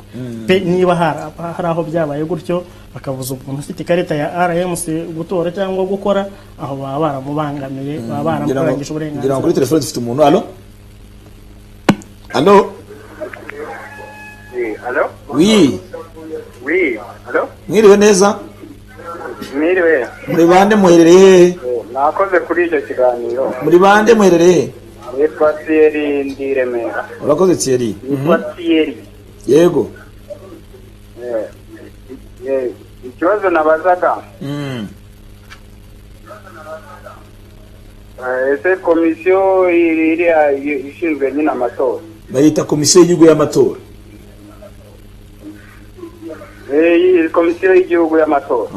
Niba hari aho byabaye gutyo bakabuza umuntu ufite ikarita ya RMC gutora cyangwa gukora, aho baba baramubangamiye, baba baramurangije uburenganzira. Ngira ngo kuri telefone dufite umuntu. Allo? Allo? Allo? Oui. Oui, allo? Mwiriwe neza? Mwiriwe. Muri bande muherereye? Nakoze kuri icyo kiganiro. Muri bande muherereye? Yitwa Thierry ndi Remera. Urakoze Thierry. Yitwa Thierry. Yego. Ikibazo nabazaga. Ese komisiyo iriya ishinzwe nyine amatora. Bayita komisiyo y'igihugu y'amatora. Komisiyo y'igihugu y'amatora.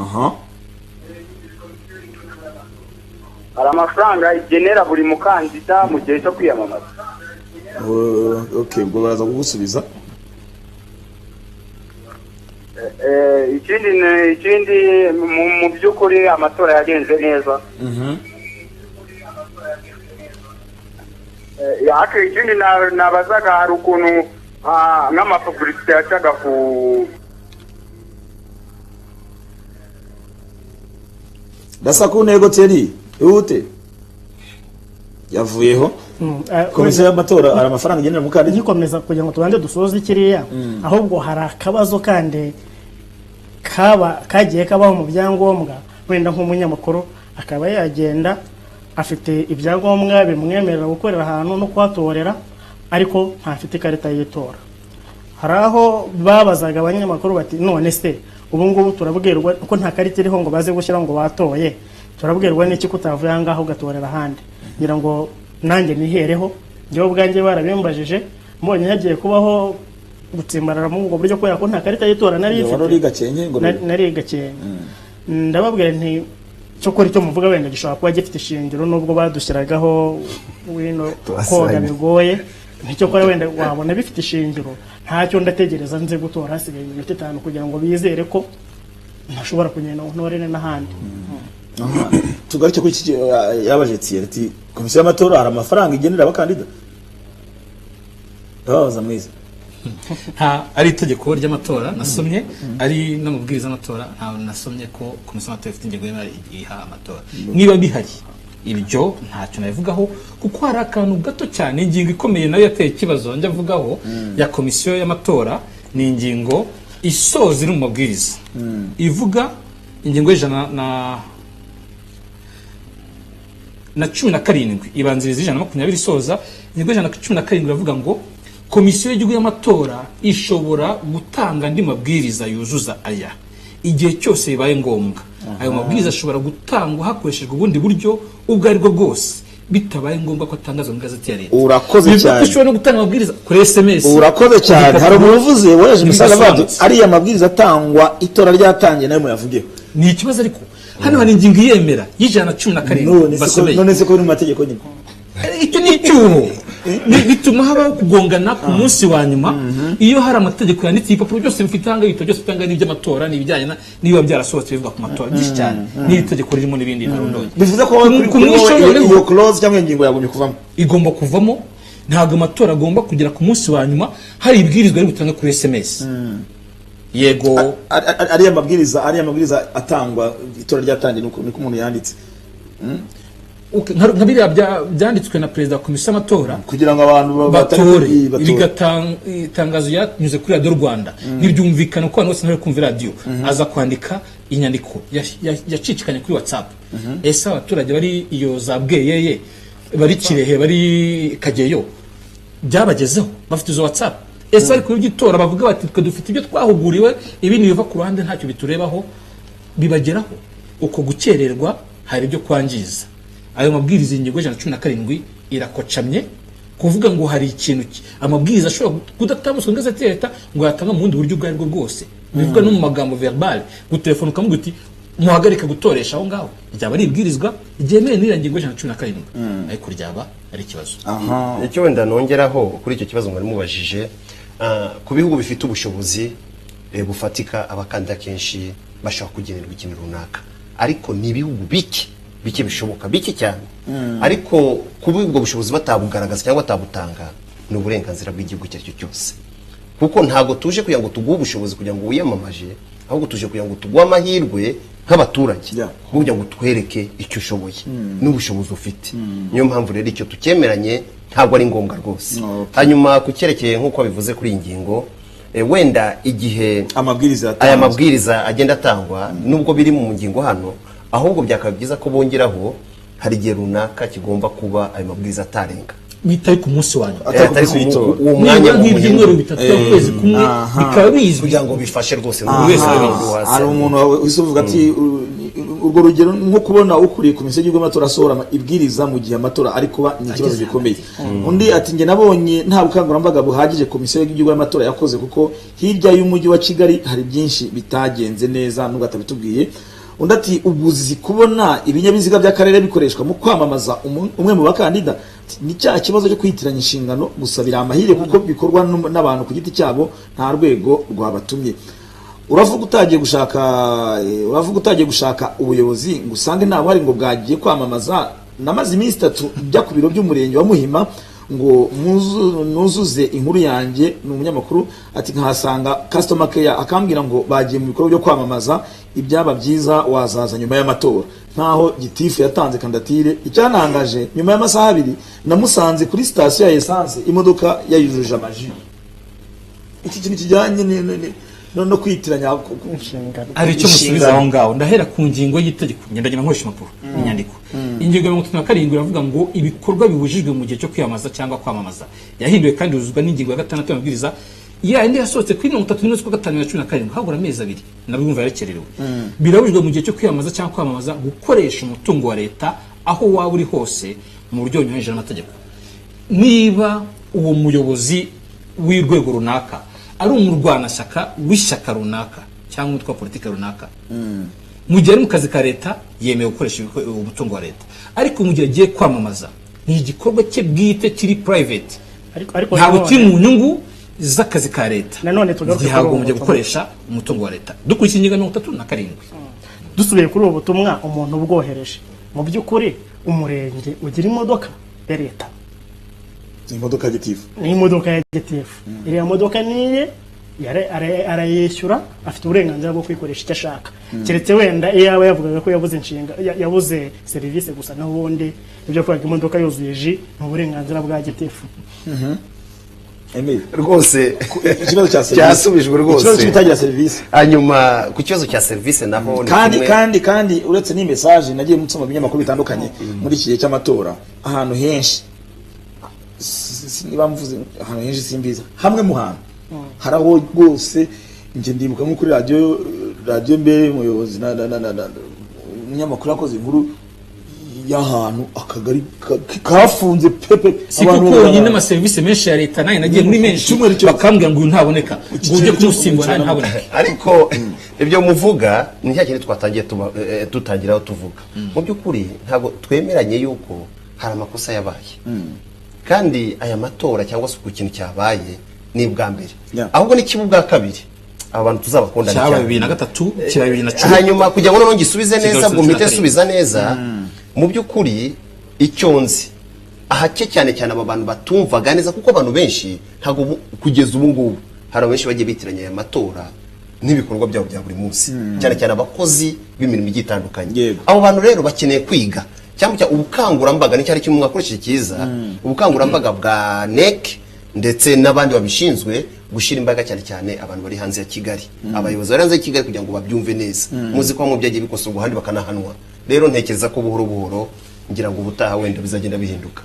Hari amafaranga igenera buri mukandida mu gihe cyo kwiyamamaza. Okay, ubwo baraza kugusubiza. Ikindi mu by'ukuri amatora yagenze neza. Ikindi nabazaga, hari ukuntu nk'amapublicité yacaga ku dasa ku ntego Thierry. Ute yavuyeho komisiyo y'amatora ari amafaranga igenera mukandida. Gikomeza kugira ngo tubande dusoze ikiriya, ahubwo hari akabazo kandi kagiye kabaho mu byangombwa. Wenda nk'umunyamakuru akaba yagenda afite ibyangombwa bimwemerera gukorera ahantu no kwatorera, ariko ntafite ikarita y'itora. Hari aho babazaga abanyamakuru bati none se ubu ngubu turabwirwa ko nta karita iriho ngo baze gushyira ngo batoye, turabwirwa n'iki kutavuye ahangaho ugatorera ahandi? Ngira ngo nanjye nihereho, njyewe ubwanjye barabimbajije, mbonye hagiye kubaho gutsimbarara mu ngo buryo kubera ko nta karita y'itora nari ifite. Nari Gakenke. Ndababwira nti cyokora icyo muvuga wenda gishobora kuba gifite ishingiro, nubwo badushyiragaho wino koga bigoye, nicyo kora wenda wabona bifite ishingiro. Ntacyo ndategereza nze gutora hasigaye iminota 5 kugira ngo bizere ko ntashobora kugenda ntorene n'ahandi. Tugarike kuri iki yabaje Thierry, komisiyo y'amatora hari amafaranga igenera abakandida. Babaza mwiza. Ari itegeko ry'amatora nasomye, ari no mubwiriza amatora nta nasomye ko komisiyo y'amatora ifite ingingo iha amatora. Niba bihari ibyo ntacyo nabivugaho, kuko hari akantu gato cyane, ingingo ikomeye nayo yateye ikibazo njya avugaho ya komisiyo y'amatora. Ni ingingo isoza iri mu mabwiriza, ivuga ingingo y'ijana na 17 ibanziriza 120 isoza. Ingingo y'ijana na 17 iravuga ngo komisiyo y'igihugu y'amatora ishobora gutanga andi mabwiriza yuzuza aya igihe cyose bibaye ngombwa. Ayo mabwiriza ashobora gutangwa hakoreshejwe ubundi buryo ubwo ari bwo bwose bitabaye ngombwa ko atangazwa mu igazeti ya leta. Urakoze cyane. Ushobora no gutanga amabwiriza kuri SMS. Urakoze cyane. Hari umuntu uvuze woheje umusaza bado ari amabwiriza atangwa itora ryatangiye nayo muyavugeho. Ni ikibazo ariko hano hari ingingo yemera y'ijana 17 basomeye. None se ko mu mategeko nyine. Icyo ni icyuho bituma habaho kugongana ku munsi wa nyuma iyo hari amategeko yanditse ibipapuro byose bifite hanga ibito byose bitanga n'iby'amatora n'ibijyanye niba byarasohotse bivuga ku matora byinshi cyane n'iri tegeko ririmo n'ibindi narondoye. Bivuze ko iyo clause cyangwa ingingo yagumye kuvamo. Igomba kuvamo, ntabwo amatora agomba kugera ku munsi wa nyuma hari ibwirizwa riri butange kuri SMS. Yego ari amabwiriza atangwa itora ryatangiye nuko umuntu yanditse. Nka biriya byanditswe na perezida wa komisiyo y'amatora kugira ngo abantu batore itangazo yanyuze kuri Radio Rwanda ntibyumvikana ko abantu bose ntari kumva radio aza kwandika inyandiko yacicikanye kuri WhatsApp. Ese abaturage bari iyo za Bweyeye bari Kirehe bari Kageyo byabagezeho bafite izo WhatsApp. Ese ariko by'itora bavuga bati twe dufite ibyo twahuguriwe ibindi biva ku ruhande ntacyo biturebaho bibageraho uko gukererwa hari ibyo kwangiza. Ayo mabwiriza ingingo ya 17 irakocamye kuvuga ngo hari ikintu amabwiriza ashobora kudatambuswa mu igazeti ya leta ngo yatanga mu bundi buryo bwa rwo bwose bivuga no mu magambo verbal gutelefona ukamuga uti muhagarika gutoresha aho ngaho ryaba ari ibwirizwa ryemewe n'iriya ngingo ya 17 ariko ryaba ari ikibazo. Icyo wenda nongeraho kuri icyo kibazo mwari mubajije ku bihugu bifite ubushobozi bufatika abakandida kenshi bashaka kugenerwa ikintu runaka ariko ni ibihugu bike bishoboka bike cyane ariko kuba ubwo bushobozi batabugaragaza cyangwa batabutanga ni uburenganzira bw'igihugu cyacyo cyose kuko ntago tuje kugira ngo tuguhe ubushobozi kugira ngo wiyamamaje ahubwo tuje kugira ngo tuguhe amahirwe nk'abaturage kugira ngo twereke icyo ushoboye n'ubushobozi ufite. Niyo mpamvu rero icyo tukemeranye ntabwo ari ngombwa rwose. Hanyuma kucyerekeye nk'uko bivuze kuri ingingo wenda igihe aya mabwiriza agenda atangwa nubwo biri mu ngingo hano ahubwo byakaba byiza ko bongeraho hari igihe runaka kigomba kuba ayo mabwiriza atarenga bitari ku munsi wanyu atari uwo mwanya nk'ibyumweru bitatu y'ukwezi kumwe bikaba bizwi kugira ngo bifashe rwose wese ari umuntu uvuga ati urwo rugero nko kubona ukuriye komisiyo y'igihugu y'amatora asohora ibwiriza mu gihe amatora ari kuba ni ikibazo gikomeye. Undi ati nge nabonye nta bukangurambaga buhagije komisiyo y'igihugu y'amatora yakoze kuko hirya y'umujyi wa Kigali hari byinshi bitagenze neza nubwo atabitubwiye. Undi ati ubuzi kubona ibinyabiziga by'akarere bikoreshwa mu kwamamaza umwe mu bakandida ni cya kibazo cyo kwitiranya inshingano gusa biri amahire kuko bikorwa n'abantu ku giti cyabo nta rwego rwabatumye. Uravuga utagiye gushaka ubuyobozi ngo usange ntabwo hari ngo bwagiye kwamamaza. Namaze iminsi 3 njya ku biro by'umurenge wa Muhima ngo nuzuze inkuru yanjye n'umunyamakuru ati nkahasanga customer care akambwira ngo bagiye mu bikorwa byo kwamamaza ibyaba byiza wazaza nyuma y'amatora ntaho gitifu yatanze kandidatire. Icyanangaje nyuma y'amasaha 2 namusanze kuri station ya essence imodoka yayujuje amaji. Iki kintu kijyanye no kwitiranya ari cyo musubiza aho ngaho. Ndahera ku ngingo y'itegeko ngendanye na nkoresha makuru inyandiko ingingo ya 37 iravuga ngo ibikorwa bibujijwe mu gihe cyo kwiyamamaza cyangwa kwamamaza yahinduwe kandi yuzuzwa n'ingingo ya 6 y'amabwiriza indi yasohotse kuri 31/5/2017 habura amezi 2 nabwo yarekererewe. Birabujijwe mu gihe cyo kwiyamamaza cyangwa kwamamaza gukoresha umutungo wa leta aho waba uri hose mu buryo bunyuranyije n'amategeko. Niba uwo muyobozi w'urwego runaka ari umurwanashyaka w'ishyaka runaka cyangwa umutwe wa politiki runaka mu gihe ari mu kazi ka leta yemewe gukoresha umutungo wa leta ariko mu gihe agiye kwamamaza ni igikorwa cye bwite kiri private ntabwo kiri mu nyungu z'akazi ka leta nanone tugaruke mu gukoresha umutungo wa leta dukurikije ingingo 37 dusubiye kuri ubu butumwa umuntu ubwohereje mu by'ukuri umurenge ugira imodoka ya leta imodoka gitifu ni imodoka ya gitifu iriya modoka niye arayishyura afite uburenganzira bwo kwikoresha icyo ashaka keretse wenda iyo yaba yavugaga ko yabuze serivisi gusa n'ubundi ibyo kuvuga imodoka yuzuye ji ni uburenganzira bwa gitifu. Rwose ikibazo cyasubijwe rwose ikibazo cy'itagira serivisi. Hanyuma ku kibazo cya serivisi naho kandi uretse ni message nagiye mutsoma binyamakuru bitandukanye muri iki gihe cy'amatora ahantu henshi niba mvuze ahantu henshi simbiza hamwe mu hantu haraho rwose nje ndibuka nko kuri radio mbere umuyobozi umunyamakuru akoze inkuru y'ahantu akagari kafunze pepe si kuko nyine ama service menshi ya leta naye nagiye muri menshi bakambwira ngo uyu ntaboneka ngo uje kumusimbura ntaboneka ariko ibyo muvuga ni cya kintu twatangiye tutangiraho tuvuga mu by'ukuri ntabwo twemeranye yuko hari amakosa yabaye kandi aya matora cyangwa se ikintu cyabaye ni bwa mbere ahubwo ni kibu bwa kabiri abantu tuzabakunda cyane 2003 kiba 2010 hanyuma kugira ngo none ngisubize neza ngo mpite subiza neza mu by'ukuri icyo nzi ahake cyane cyane aba bantu batumvaga neza kuko abantu benshi ntago kugeza ubu ngubu hari benshi bagiye bitiranya aya matora n'ibikorwa byabo bya buri munsi cyane cyane abakozi b'imirimo igitandukanye abo bantu rero bakeneye kwiga cyangwa ubukangurambaga ni cyari kimwe mwakoresheje cyiza ubukangurambaga bwa NEC ndetse n'abandi babishinzwe gushira imbaga cyane cyane abantu bari hanze ya Kigali abayobozi bari hanze ya Kigali kugira ngo babyumve neza muzi ko mu byagiye bikosorwa handi bakanahanwa rero ntekereza ko buhoro buhoro ngira ngo ubutaha wenda bizagenda bihinduka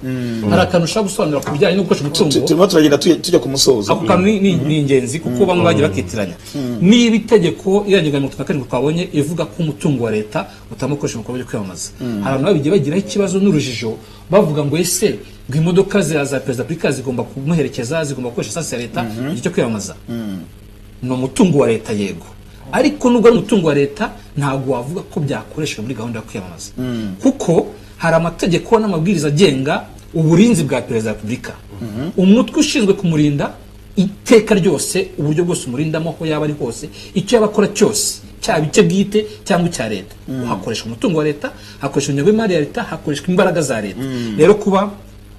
hari akantu ushaka gusobanura ku bijyanye no gukoresha umutungo turimo turagenda tujya ku musozo ako kantu ni ingenzi kuko bamwe bagira bakitiranya niba itegeko irangirwa mu twakari twabonye ivuga ko umutungo wa leta utamukoresha mu bikorwa byo kwiyamamaza hari abantu babigiye bagiraho ikibazo n'urujijo bavuga ngo ese ngo imodoka za perezida Afurika zigomba kumuherekeza zigomba gukoresha esansi ya leta igihe cyo kwiyamamaza ni umutungo wa leta yego ariko nubwo ari umutungo wa leta ntabwo wavuga ko byakoreshwa muri gahunda yo kwiyamamaza kuko hari amategeko n'amabwiriza agenga uburinzi bwa perezida wa Repubulika umutwe ushinzwe kumurinda iteka ryose uburyo bwose umurindamo aho yaba ari hose icyo yaba akora cyose cyaba icyo bwite cyangwa icya leta hakoreshwa umutungo wa leta hakoreshwa ingengo y'imari ya leta hakoreshwa imbaraga za leta rero kuba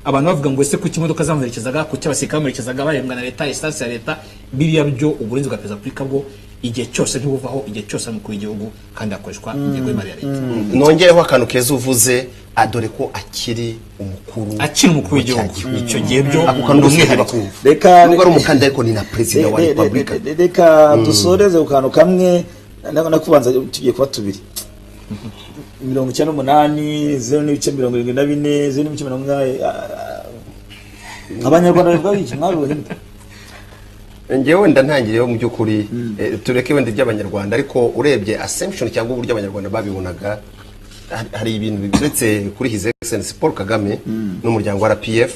abantu bavuga ngo ese ku kimodoka zamuherekezaga ku cy'abasirikare bamuherekezaga bahembwa na leta esansi ya leta biriya byo uburinzi bwa perezida wa Repubulika bwo igihe cyose ntibuvaho igihe cyose mukuru w'igihugu kandi hakoreshwa ingengo y'imari ya leta nongereho akantu keza uvuze dore ko akiri umukuru w'igihugu icyo gihe byo ako kantu umwihariko reka nubwo ari umukandida ariko ni na perezida wa Repubulika reka dusoreze ku kantu kamwe nakubanza tugiye kuba tubiri 98 0.74 0.70 abanyarwanda bavuga iki mwabonye ngewe wenda ntangiriyeho mu by'ukuri tureke wenda iby'abanyarwanda ariko urebye assumption cyangwa uburyo abanyarwanda babibonaga hari ibintu bituretse kuri His Excellency Paul Kagame n'umuryango wa RPF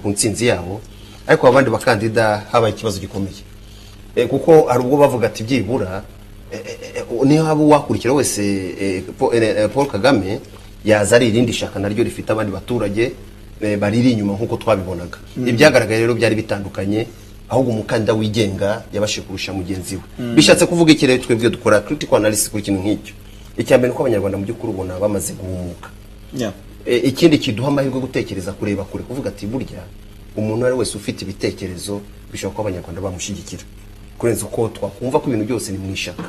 ku ntsinzi yabo ariko abandi bakandida habaye ikibazo gikomeye kuko hari ubwo bavuga ati byibura niyo haba wakurikira wese Paul Kagame yaza ari irindi shaka naryo rifite abandi baturage bariri inyuma nkuko twabibonaga ibyagaragaye rero byari bitandukanye ahubwo umukandida wigenga yabashe kurusha mugenzi we bishatse kuvuga iki rero twebwe dukora critical analysis kuri kintu nk'icyo icyambere ko abanyarwanda mu by'ukuri ubona bamaze guhumuka ikindi kiduha amahirwe gutekereza kureba kure kuvuga ati burya umuntu ari wese ufite ibitekerezo bishobora ko abanyarwanda bamushigikira kurenza uko twakumva ko ibintu byose ni mu ishaka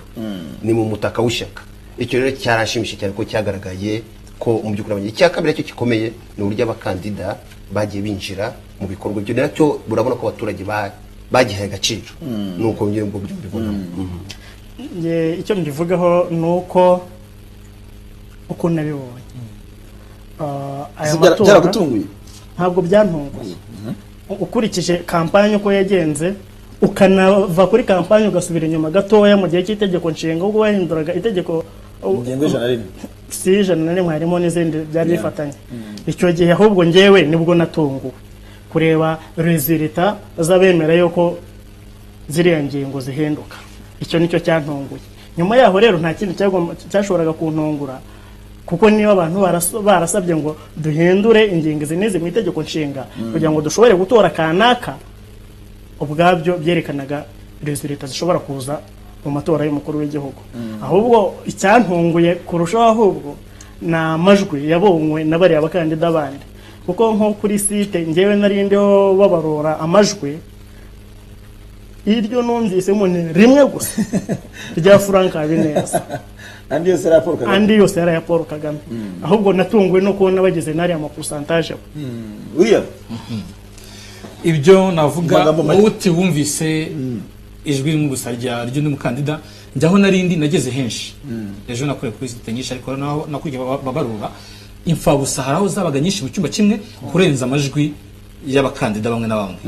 ni mu mutaka w'ishaka icyo rero cyarashimishije cyane ko cyagaragaye ko mu by'ukuri abanyarwanda icya kabiri cyo gikomeye ni uburyo abakandida bagiye binjira mu bikorwa byo nacyo burabona ko abaturage bagihaye agaciro nuko ngiye ngo byumvibona icyo mbivugaho nuko uko nabibonye aya matora ntabwo byantunguye ukurikije kampanye uko yagenze ukanava kuri kampanye ugasubira inyuma gatoya mu gihe cy'itegeko nshinga ubwo bahinduraga itegeko si ijana na rimwe harimo n'izindi byari bifatanye icyo gihe ahubwo ngewe nibwo natunguwe kureba resulta z'abemera yuko ziriya ngingo zihinduka icyo nicyo cyantunguye nyuma yaho rero nta kintu cyashoboraga kuntungura kuko niba abantu barasabye ngo duhindure ingingo izi n'izi mu itegeko nshinga kugira ngo dushobore gutora kanaka ubwabyo byerekanaga resulta zishobora kuza mu matora y'umukuru w'igihugu ahubwo icyantunguye kurushaho ahubwo ni amajwi yabonywe n'abariya bakandida bandi kuko nko kuri site ngewe narindiho babarora amajwi iryo numvise mu rimwe gusa rya Frank Habineza andi yose yari ya Paul Kagame ahubwo natunguwe no kubona bagize nari ama pourcentage ibyo navuga uti wumvise ijwi mu gusarya ryo n'umukandida njyaho narindi nageze henshi ejo nakore kuri site nyinshi ariko naho nakuriye babarura imfabusa haraho zabaga nyinshi mu cyumba kimwe kurenza amajwi y'abakandida bamwe na bamwe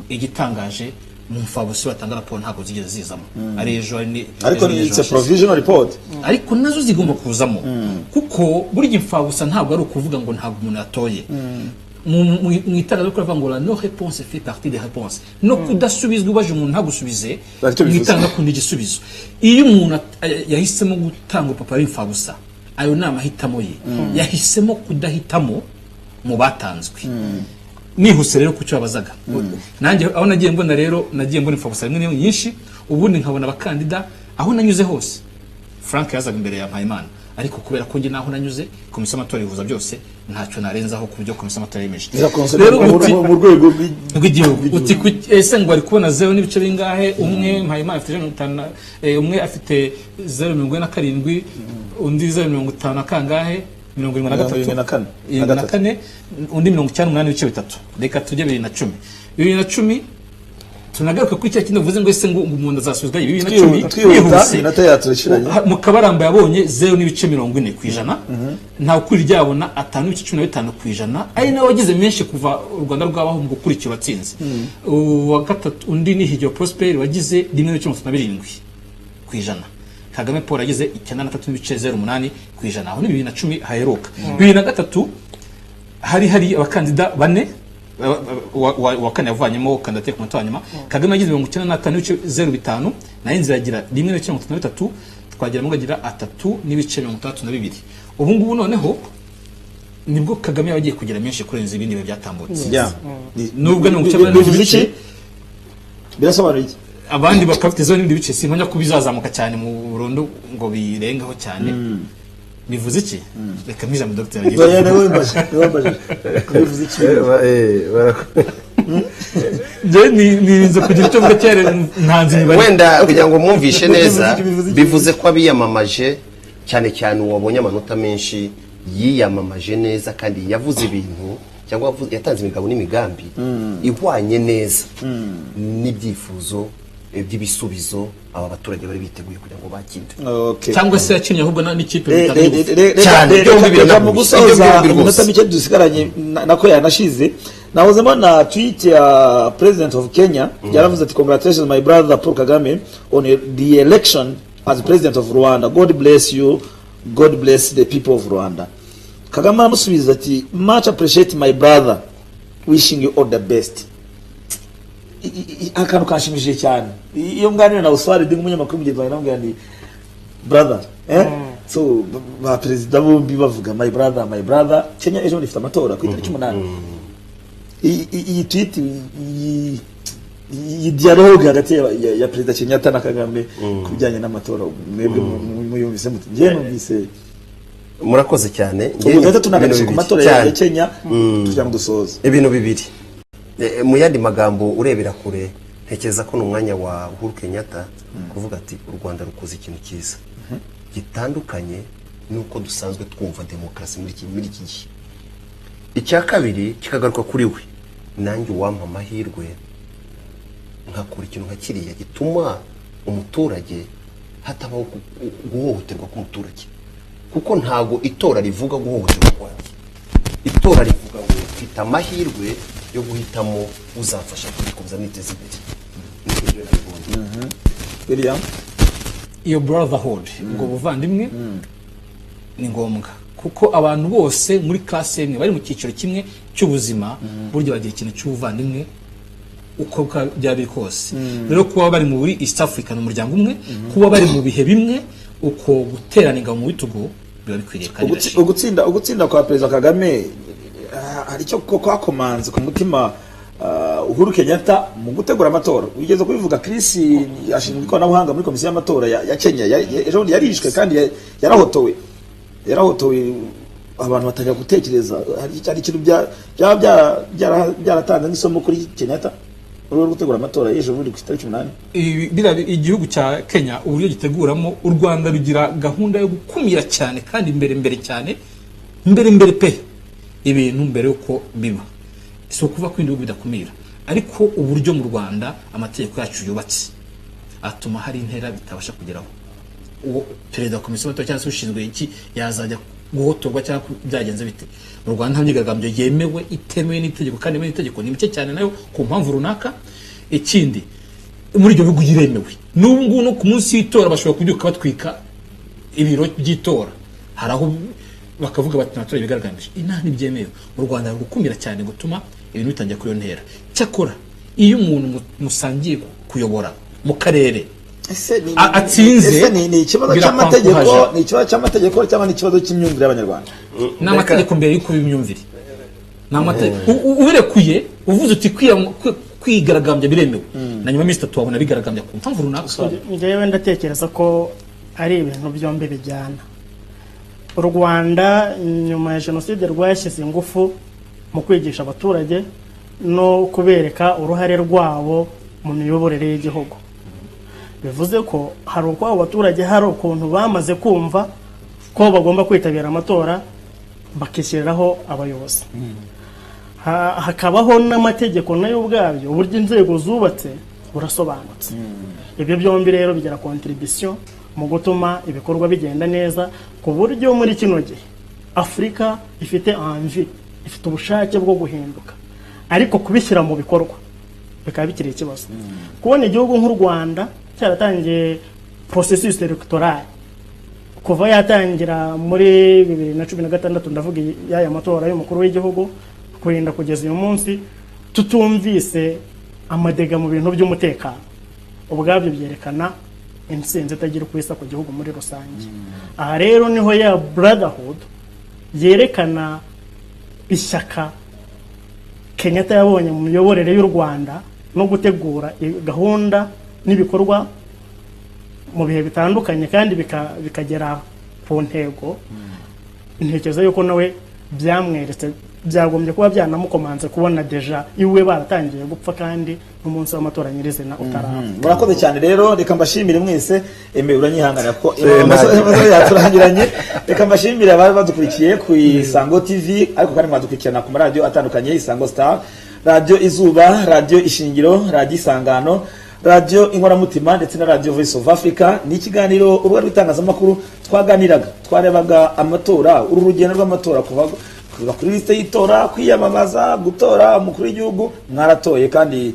igitangaje mu mfabusa batanga raporo ntabwo zigeze zizamo ari ejo ariko ni it's a provisional report ariko nazo zigomba kuzamo kuko nuko buri imfabusa ntabwo ari ukuvuga ngo ntabwo umuntu yatoye mu itangazamakuru bavuga ngo la no réponse fait partie des réponses no kudasubizwa ubaje umuntu ntagusubize mu itangazamakuru n'igisubizo iyo umuntu yahisemo gutanga papa w'imfabusa ayo ni amahitamo ye yahisemo kudahitamo mu batanzwe nihuse rero ku cyo babazaga nanjye aho nagiye mbona imfabusa rimwe niyo nyinshi ubundi nkabona abakandida aho nanyuze hose Frank yazaga imbere ya Mpayimana ariko kubera ko nge naho nanyuze komisiyo y'amatora ivuza byose ntacyo narenzaho ku byo komisiyo y'amatora yemeje rero mu rwego rw'igihugu uti ese ngo ari kubona 0 n'ibice bingahe umwe Mpayimana afite 50 umwe afite 0.47 undi 0.50 kangahe 73 undi 98 n'ibice bitatu reka tujye 2010 tunagaruka kuri cya kindi uvuze ngo ese ngo umuntu azasubizwa 2010 mu kabaramba yabonye 0 n'ibice 40 kwijana nta ukuri ryabona 5 n'ibice 15 kwijana ari nawe wagize menshi kuva u Rwanda rwabaho mu gukurikira batsinze wa gatatu undi ni Higiro Prosper wagize 1.27 kwijana Kagame Paul yagize 93.08 kwijana aho ni 2010 haheruka 2003 hari abakandida bane wa kane yavanyemo kandidatire ku mutanyuma Kagame yagize 95.05 na Inzira yagira 1.53 twagira ngo agira 3.32 ubu ngubu noneho nibwo Kagame yagiye kugira menshi kurenza ibindi byatambutse nubwo no gucabana birasobanura iki abandi bakafite zo n'ibindi bice simanya kubizazamuka cyane mu Burundi ngo birengaho cyane bivuze iki reka miza mu docteur agiye bivuze iki nirinze kugira icyo mvuga cyane ntanzi wenda kugira ngo mwumvishe neza bivuze ko abiyamamaje cyane uwabonye amanota menshi yiyamamaje neza kandi yavuze ibintu cyangwa yatanze imigabo n'imigambi ihwanye neza n'ibyifuzo by'ibisubizo aba baturage bari biteguye kugira ngo bakinde cyangwa se yakinye ahubwo n'ikipe bitandukanye mu gusoza iminota mike dusigaranye nako yanashize nahoze mbona tweet ya president of Kenya yaravuze ati congratulations my brother Paul Kagame on the election as president of Rwanda. God bless you, God bless the people of Rwanda. Kagame aramusubiza ati much appreciate my brother, wishing you all the best. Akantu kashimishije cyane iyo nganira na Oswald ndi umunyamakuru mugenzi wawe namubwira ni brother so ba president bombi bavuga my brother Kenya ejo ifite amatora ku itariki 8 iyi tweet iyi dialogue hagati ya president Kenyatta na Kagame kubijyanye n'amatora mwebwe muyumvise muti ngiye numvise murakoze cyane ngiye tunaganisha ku matora ya Kenya tujya mu dusoza ibintu bibiri mu yandi magambo urebera kure ntekereza ko n'umwanya wa Uhuru Kenyatta kuvuga ati u Rwanda rukoze ikintu cyiza gitandukanye nuko dusanzwe twumva demokarasi muri iki gihe. Icya kabiri kikagaruka kuri we nanjye wampa amahirwe nkakora ikintu nka kiriya gituma umuturage hatabaho guhohoterwa k'umuturage kuko ntago itora rivuga guhohoterwa kwanjye, itora rivuga ngo ufite amahirwe yo guhitamo uzafasha kubikomeza niteze imbere. Iyo brotherhood ngo buvandimwe ni ngombwa kuko abantu bose muri classe imwe bari mu cyiciro kimwe cy'ubuzima buryo bagira ikintu cy'ubuvandimwe uko byari kose. Rero kuba bari muri East Africa no muryango umwe, kuba bari mu bihe bimwe, uko guteraniga mu bitugu biba bikwiriye kandi ugutsinda kwa President Kagame hari cyo kwakomanze ku mutima Uhuru Kenyatta mu gutegura amatora. Ugeze kubivuga Chris ashinzwe ikoranabuhanga muri komisiyo y'amatora ya Kenya ejo yarishwe kandi yarahotowe abantu batajya gutekereza hari ikintu byaratanze n'isomo kuri Kenyatta uri gutegura amatora ejo bundi ku itariki 8. Igihugu cya Kenya uburyo giteguramo u Rwanda rugira gahunda yo gukumira cyane kandi mbere cyane mbere pe ibintu mbere uko biba, so kuva kwindi bidakumira, ariko uburyo mu Rwanda amategeko yacu yubatse atuma hari intera bitabasha kugeraho. Uwo perezida wa komisiyo y'amatora cyangwa se ushinzwe iki yazajya guhotorwa cyangwa byagenze bite. Mu Rwanda nta myigaragambyo yemewe itemewe n'itegeko kandi n'itegeko ni mike cyane nayo ku mpamvu runaka. Ikindi muri ibyo bihugu yiremewe n'ubu ngubu no ku munsi w'itora bashobora kubyuka batwika ibiro by'itora. Haraho bakavuga bati abaturage bigaragambije inaha ntibyemewe mu Rwanda gukumira cyane gutuma ibintu bitangiye kuri yo ntera cyakora iyo umuntu musangiye kuyobora mu karere atsinze ni ikibazo cy'amategeko cyangwa ni ikibazo cy'imyumvire y'abanyarwanda n'amategeko mbere y'uko bimyumvire n'amategeko ubirekuye uvuze uti kwigaragambya biremewe na nyuma y'imisi 3 wabona bigaragambya ku mpamvu runaka. Njyewe ndatekereza ko ari ibintu byombi bijyana. U Rwanda nyuma ya jenoside rwashyize ingufu mu kwigisha abaturage no kubereka uruhare rwabo mu miyoborere y'igihugu. Bivuze ko hari uko abaturage hari ukuntu bamaze kumva ko bagomba kwitabira amatora bakishyiriraho abayobozi. Hakabaho n'amategeko nayo ubwabyo uburyo inzego zubatse burasobanutse. Ibyo byombi rero bigira contribution mu gutuma ibikorwa bigenda neza ku buryo muri kino gihe Afrika ifite envie, ifite ubushake bwo guhinduka, ariko kubishyira mu bikorwa bikaba bikiri ikibazo. Kubona igihugu nk'u Rwanda cyaratangiye processus electoral kuva yatangira muri 2016 ndavuga yaya matora y'umukuru w'igihugu kurinda kugeza uyu munsi tutumvise amadega mu bintu by'umutekano, ubwabyo byerekana intsinzi itagira kwisa ku gihugu muri rusange. Aha rero niho ya brotherhood yerekana ishyaka Kenyatta yabonye mu miyoborere y'u Rwanda no gutegura gahunda n'ibikorwa mu bihe bitandukanye kandi bikagera ku ntego. Ntekereza yuko nawe byamweretse byagombye kuba byanamukomanze kubona deja iwe baratangiye gupfa kandi n'umunsi w'amatora nyirizina utaraba. Murakoze cyane rero, reka mbashimire mwese uranyihanganira ko yaturangiranye. Reka mbashimire abari badukurikiye ku Isango TV, ariko kandi mwadukurikirana ku radio atandukanye, Isango Star, Radio Izuba, Radio Ishingiro, Radio Isangano, Radio Inkoramutima ndetse na Radio Voice of Africa. Ni ikiganiro urubuga rw'itangazamakuru twarebaga amatora, uru rugendo rw'amatora kuva kuri liste y'itora, kwiyamamaza, gutora umukuru w'igihugu. Mwaratoye kandi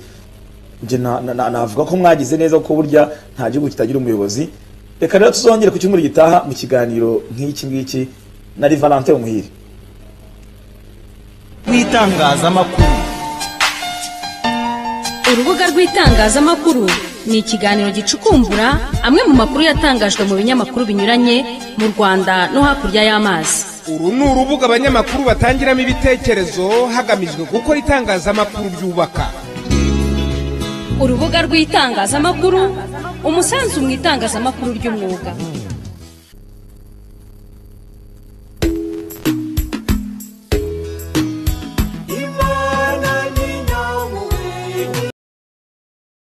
nje navuga ko mwagize neza ko burya nta gihugu kitagira umuyobozi. Reka rero tuzongere ku cyumweru gitaha mu kiganiro nk'iki na Valentin Umuhire. Rw'itangazamakuru. Urubuga rw'itangazamakuru ni ikiganiro gicukumbura amwe mu makuru yatangajwe mu binyamakuru binyuranye mu Rwanda no hakurya y'amazi. Uru ni urubuga abanyamakuru batangiramo ibitekerezo hagamijwe gukora itangazamakuru byubaka. Urubuga rw'itangazamakuru, umusanzu mu itangazamakuru ry'umwuga.